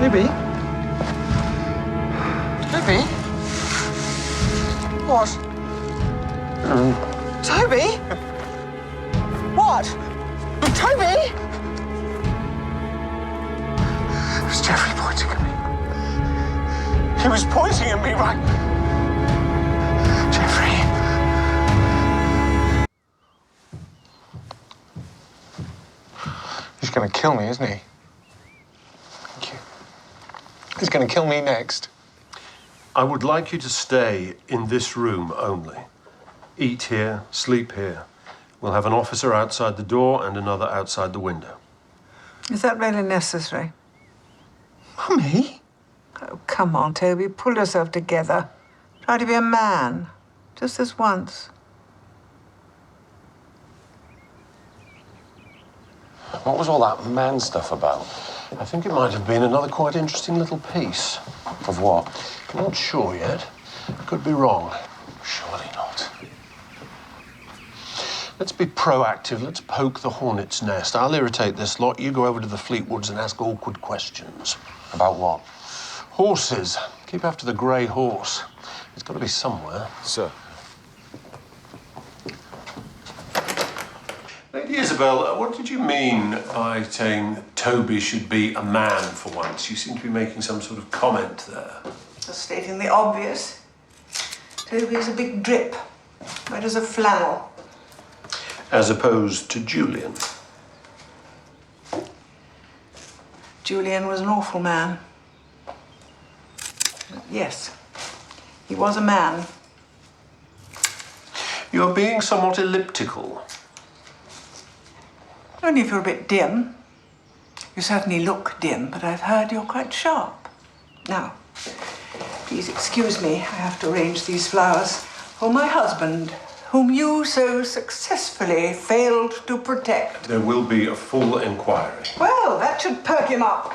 Toby? Toby? What? Toby? What? Toby? It was Jeffrey pointing at me. He was pointing at me, right? Jeffrey. He's gonna kill me, isn't he? Thank you. He's gonna kill me next. I would like you to stay in this room only. Eat here, sleep here. We'll have an officer outside the door and another outside the window. Is that really necessary? Mummy? Oh, come on, Toby. Pull yourself together. Try to be a man. Just this once. What was all that man stuff about? I think it might have been another quite interesting little piece. Of what? I'm not sure yet. Could be wrong. Surely not. Let's be proactive. Let's poke the hornet's nest. I'll irritate this lot. You go over to the Fleetwoods and ask awkward questions. About what? Horses. Keep after the grey horse. It's got to be somewhere. Sir. Lady Isabel, what did you mean by saying Toby should be a man for once? You seem to be making some sort of comment there. Just stating the obvious. Toby is a big drip. Red as a flannel. As opposed to Julian. Julian was an awful man. Yes, he was a man. You're being somewhat elliptical. Only if you're a bit dim. You certainly look dim, but I've heard you're quite sharp. Now, please excuse me. I have to arrange these flowers for my husband, whom you so successfully failed to protect. There will be a full inquiry. Well, that should perk him up.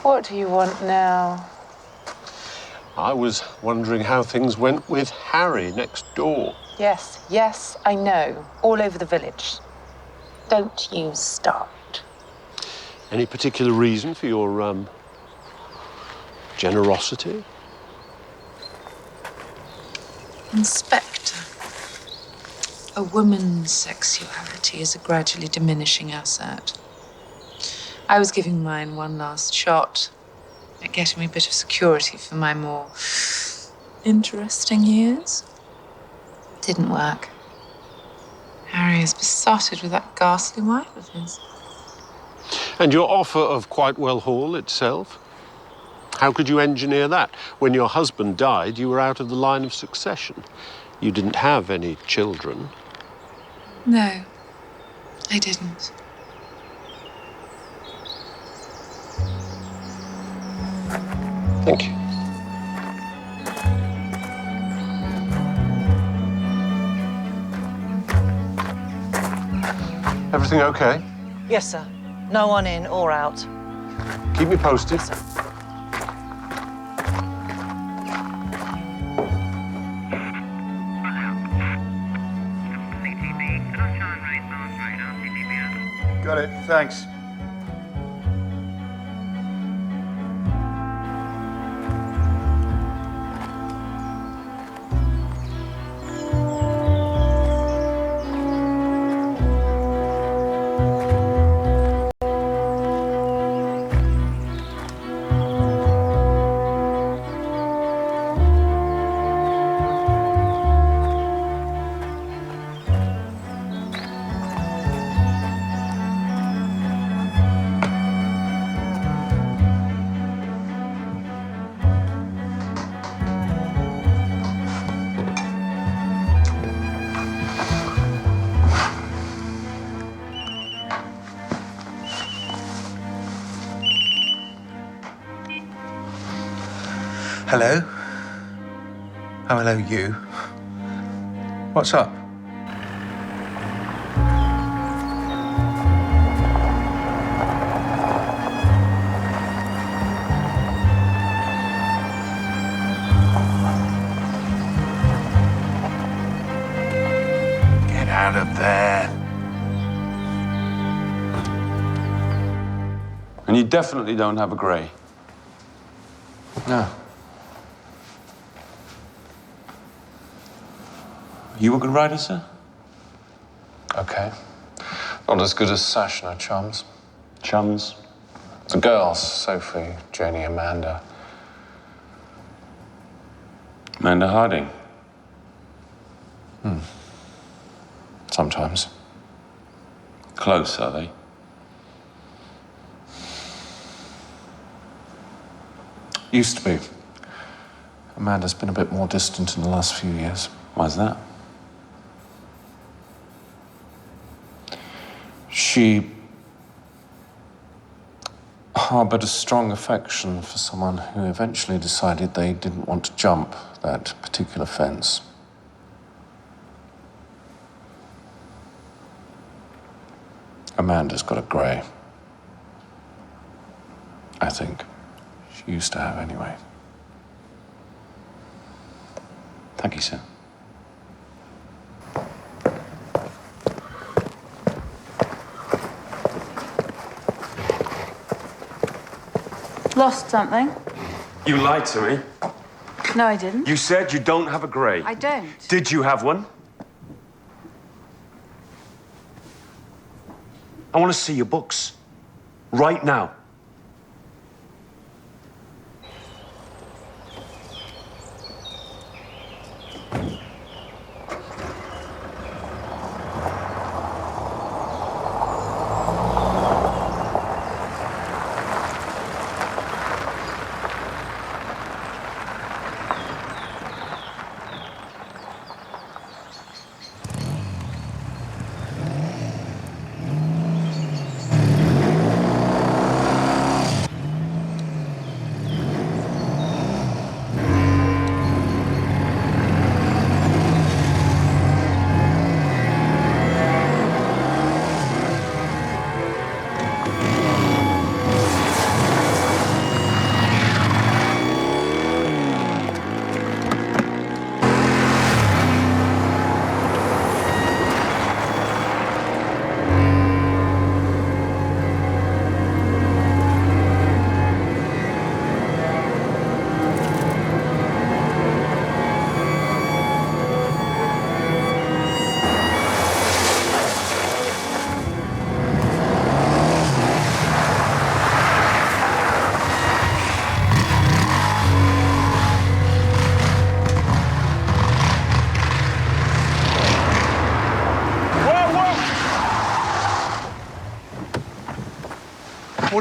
What do you want now? I was wondering how things went with Harry next door. Yes, I know. All over the village. Don't you start. Any particular reason for your, generosity? Inspector, a woman's sexuality is a gradually diminishing asset. I was giving mine one last shot at getting me a bit of security for my more interesting years. Didn't work. Harry is besotted with that ghastly wife of his. And your offer of Quitewell Hall itself? How could you engineer that? When your husband died, you were out of the line of succession. You didn't have any children. No, I didn't. Thank you. Everything okay? Yes, sir. No one in or out. Keep me posted. Yes, sir. Got it, thanks. Hello? Oh, hello, you. What's up? Get out of there. And you definitely don't have a grey? No. You a good rider, sir? Okay. Not as good as Sasha and her chums. Chums? The girls, Sophie, Jenny, Amanda. Amanda Harding? Sometimes. Close, are they? Used to be. Amanda's been a bit more distant in the last few years. Why's that? She harbored a strong affection for someone who eventually decided they didn't want to jump that particular fence. Amanda's got a grey. I think. She used to have anyway. Thank you, sir. Lost something? You lied to me. No, I didn't. You said you don't have a grey. I don't. Did you have one? I want to see your books. Right now.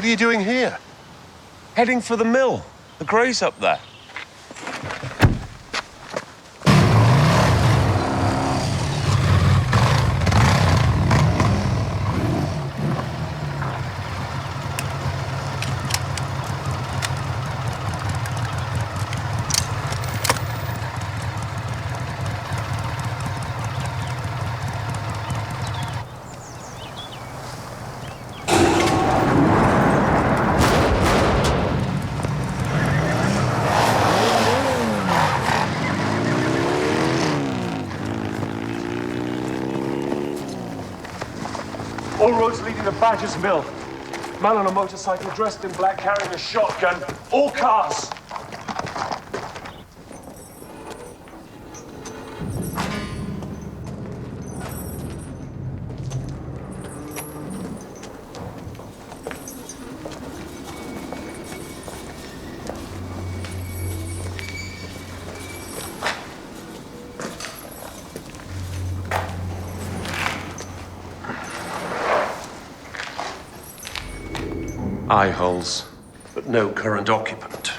What are you doing here? Heading for the mill. The grey's up there. All roads leading to Badger's Mill. Man on a motorcycle dressed in black carrying a shotgun. All cars. Eye holes. But no current occupant.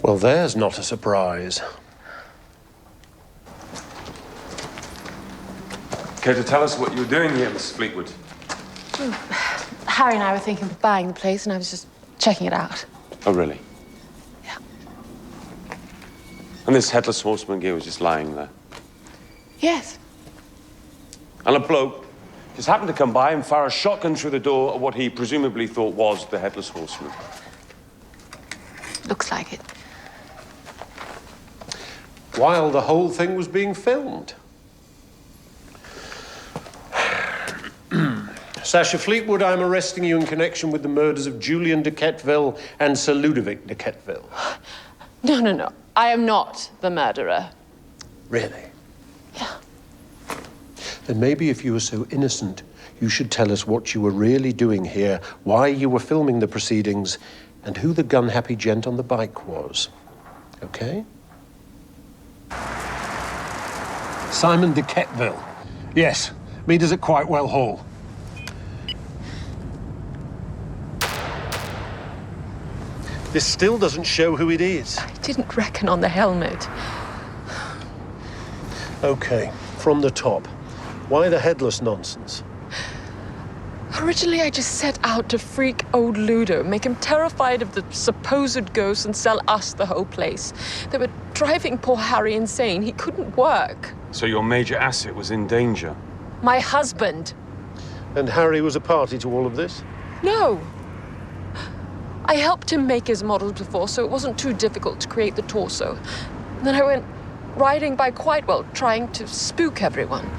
Well, there's not a surprise. Care to tell us what you were doing here, Miss Fleetwood? Harry and I were thinking of buying the place, and I was just checking it out. Oh, really? Yeah. And this headless horseman gear was just lying there. Yes. And a bloke just happened to come by and fire a shotgun through the door at what he presumably thought was the headless horseman. Looks like it. While the whole thing was being filmed. Sasha Fleetwood, I'm arresting you in connection with the murders of Julian DeQuetteville and Sir Ludovic DeQuetteville. No. I am not the murderer. Really? Yeah. Then maybe if you were so innocent, you should tell us what you were really doing here, why you were filming the proceedings, and who the gun-happy gent on the bike was. Okay? Simon DeQuetteville. Yes, meet us at Quitewell Hall. This still doesn't show who it is. I didn't reckon on the helmet. Okay, from the top. Why the headless nonsense? Originally, I just set out to freak old Ludo, make him terrified of the supposed ghosts and sell us the whole place. They were driving poor Harry insane. He couldn't work. So your major asset was in danger? My husband. And Harry was a party to all of this? No. I helped him make his models before, so it wasn't too difficult to create the torso. And then I went riding by Quitewell, trying to spook everyone.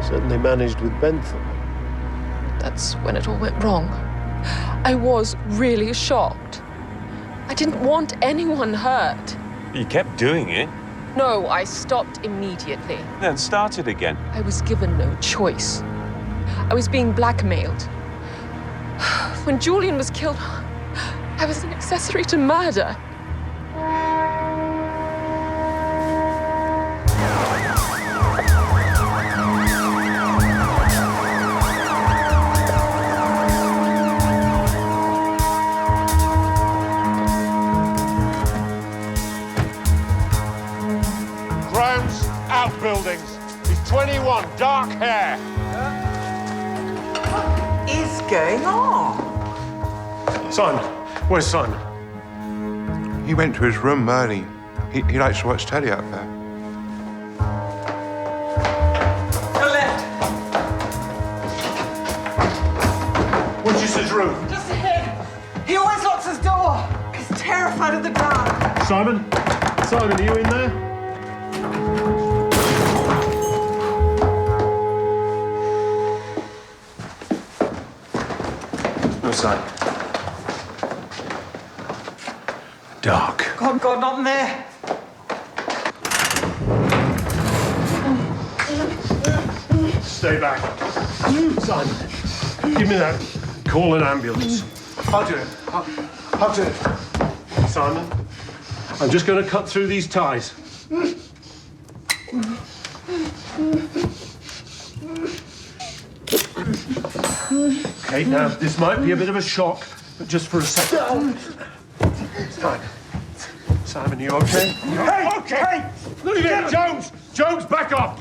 Certainly managed with Bentham. That's when it all went wrong. I was really shocked. I didn't want anyone hurt. You kept doing it. No, I stopped immediately. Then started again. I was given no choice. I was being blackmailed. When Julian was killed, I was an accessory to murder. Buildings. He's 21, dark hair. What is going on? Simon, where's Simon? He went to his room early. He likes to watch telly out there. To left. Which is his room? Just ahead. terrified of the dark. Simon? Simon, are you in there? No sign. Dark. God, not in there. Stay back. Simon, give me that. Call an ambulance. I'll do it. I'll do it. Simon, I'm just going to cut through these ties. Okay, now, this might be a bit of a shock, but just for a second. Simon, are you okay? Hey! Okay! Leave it, Jones! Jones, back up!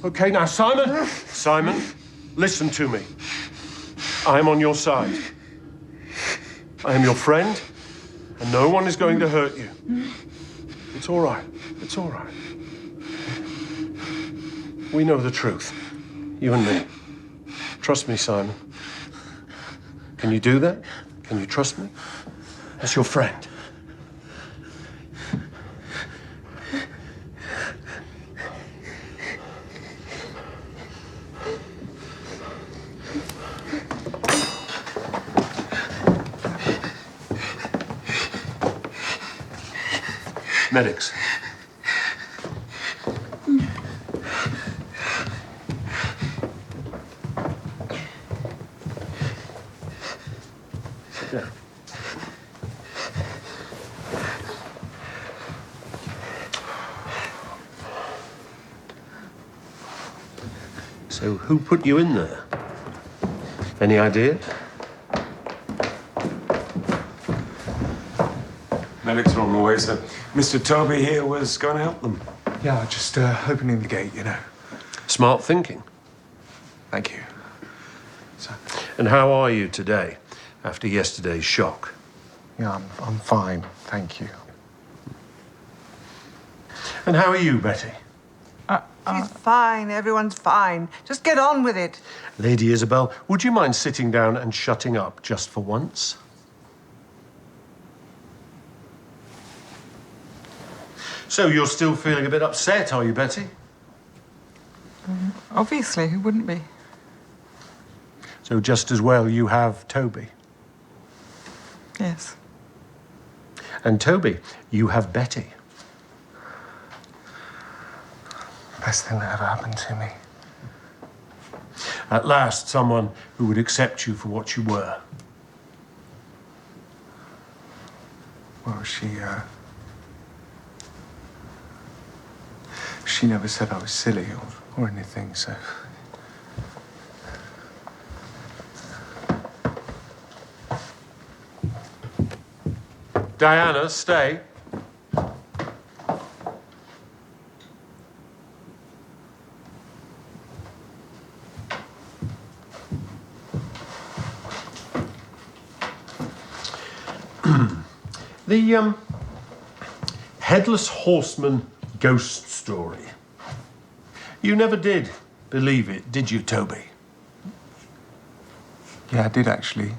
Okay, now, Simon, listen to me. I am on your side. I am your friend, and no one is going to hurt you. It's all right. It's all right. We know the truth, you and me. Trust me, Simon. Can you do that? Can you trust me? As your friend. Medics. Yeah. So who put you in there? Any idea? Medics are on the way, sir. Mr. Toby here was going to help them. Yeah, just opening the gate, you know. Smart thinking. Thank you. So, And how are you today, after yesterday's shock? yeah, I'm fine, thank you. And how are you, Betty? She's fine. Everyone's fine. Just get on with it. Lady Isabel, would you mind sitting down and shutting up just for once? So you're still feeling a bit upset, are you, Betty? Obviously, who wouldn't be? So just as well you have Toby. Yes. And Toby, you have Betty. Best thing that ever happened to me. At last, someone who would accept you for what you were. Well, she never said I was silly or anything, so... Diana, stay. The headless horseman ghost story. You never did believe it, did you, Toby? Yeah, I did actually.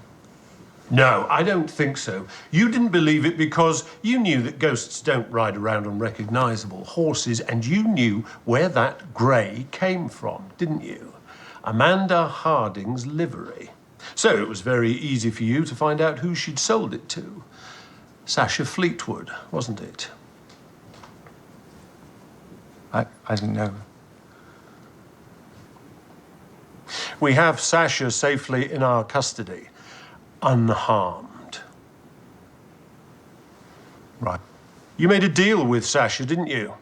No, I don't think so. You didn't believe it because you knew that ghosts don't ride around on recognizable horses, and you knew where that grey came from, didn't you? Amanda Harding's livery. So it was very easy for you to find out who she'd sold it to. Sasha Fleetwood, wasn't it? I didn't know. We have Sasha safely in our custody, unharmed. Right. You made a deal with Sasha, didn't you?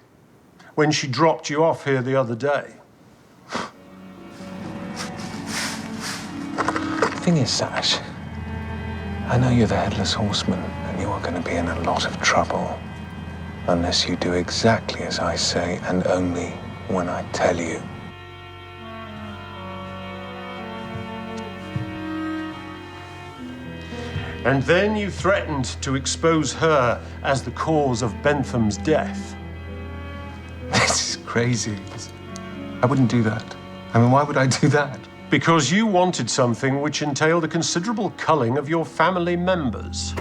When she dropped you off here the other day. The thing is, Sash, I know you're the headless horseman, and you are going to be in a lot of trouble unless you do exactly as I say and only when I tell you. And then you threatened to expose her as the cause of Bentham's death. This is crazy. I wouldn't do that. I mean, why would I do that? Because you wanted something which entailed a considerable culling of your family members.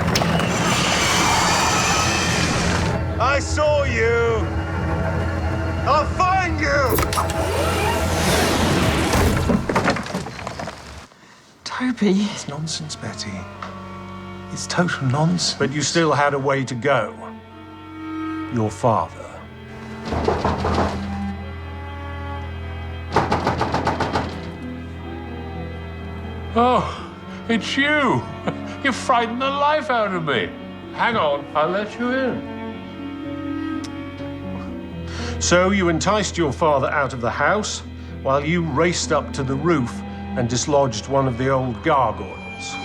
I saw you! I'll find you! Toby. It's nonsense, Betty. It's total nonsense. But you still had a way to go. Your father. Oh, it's you. You frightened the life out of me. Hang on, I'll let you in. So you enticed your father out of the house while you raced up to the roof and dislodged one of the old gargoyles.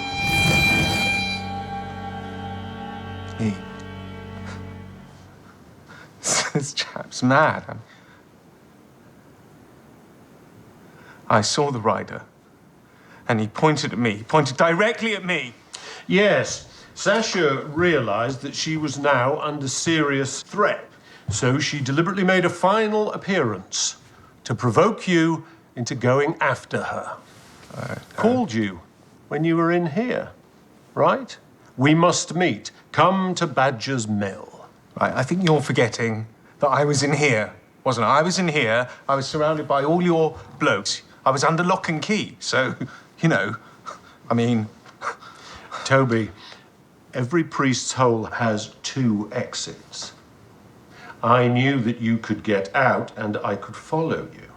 This chap's mad. I saw the rider, and he pointed at me. He pointed directly at me. Yes, Sasha realized that she was now under serious threat, so she deliberately made a final appearance to provoke you into going after her. Called you when you were in here, right? We must meet. Come to Badger's Mill. Right, I think you're forgetting that I was in here, wasn't I? I was in here. I was surrounded by all your blokes. I was under lock and key, so, you know, I mean... Toby, every priest's hole has 2 exits. I knew that you could get out and I could follow you.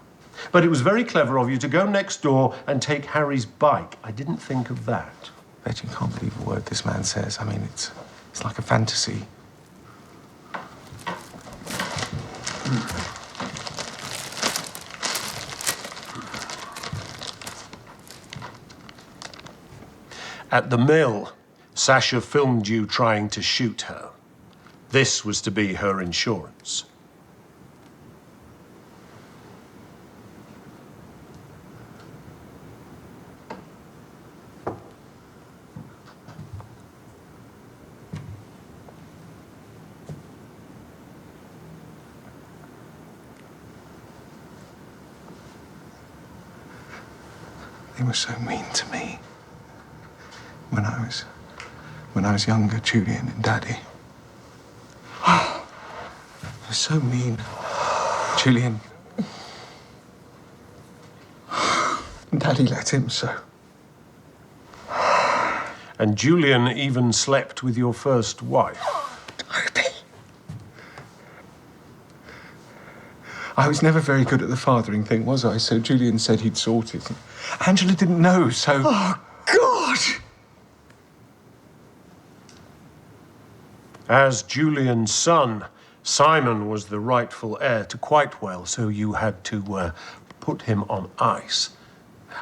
But it was very clever of you to go next door and take Harry's bike. I didn't think of that. Bet you can't believe a word this man says. I mean, it's like a fantasy. At the mill, Sasha filmed you trying to shoot her. This was to be her insurance. They were so mean to me. When I was younger, Julian and Daddy. They were so mean. Julian. And Daddy let him so. And Julian even slept with your first wife. Toby. I was never very good at the fathering thing, was I? So Julian said he'd sort it. Angela didn't know, so... Oh, God! As Julian's son, Simon was the rightful heir to Quitewell, so you had to put him on ice.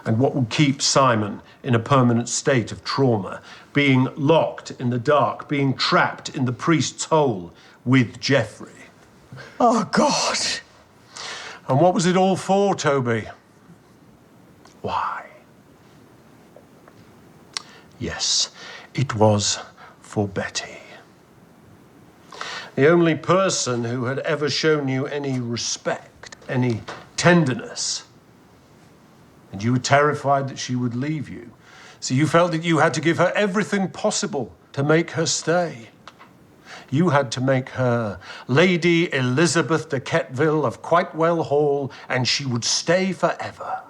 And what would keep Simon in a permanent state of trauma? Being locked in the dark, being trapped in the priest's hole with Geoffrey. Oh, God. And what was it all for, Toby? Why? Yes, it was for Betty. The only person who had ever shown you any respect, any tenderness. And you were terrified that she would leave you. So you felt that you had to give her everything possible to make her stay. You had to make her Lady Elizabeth DeQuetteville of Quitewell Hall, and she would stay forever.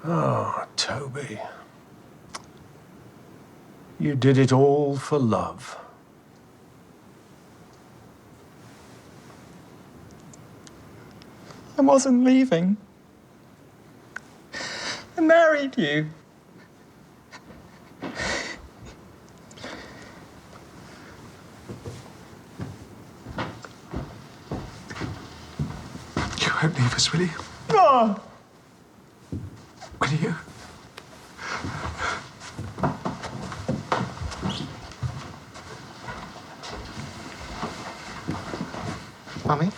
Oh, Toby. You did it all for love. I wasn't leaving. I married you. You won't leave us, will you? No. Will you? Mummy?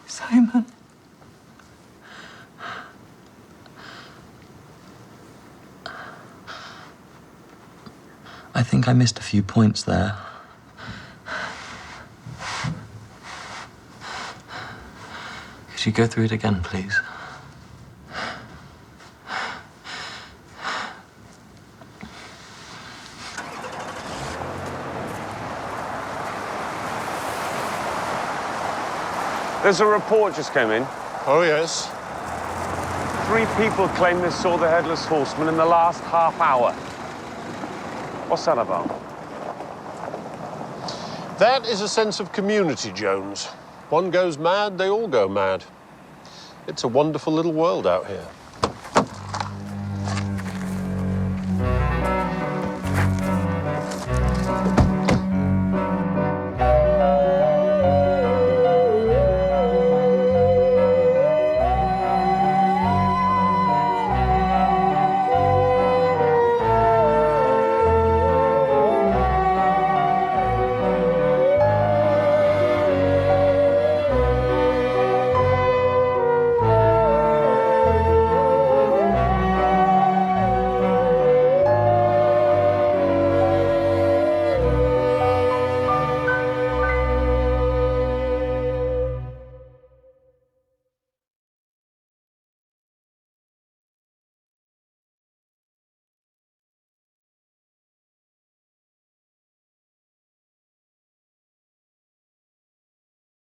Simon. think I missed a few points there. Could you go through it again, please? There's a report just came in. Oh, yes. 3 people claim they saw the headless horseman in the last half hour. What's that about? That is a sense of community, Jones. One goes mad, they all go mad. It's a wonderful little world out here.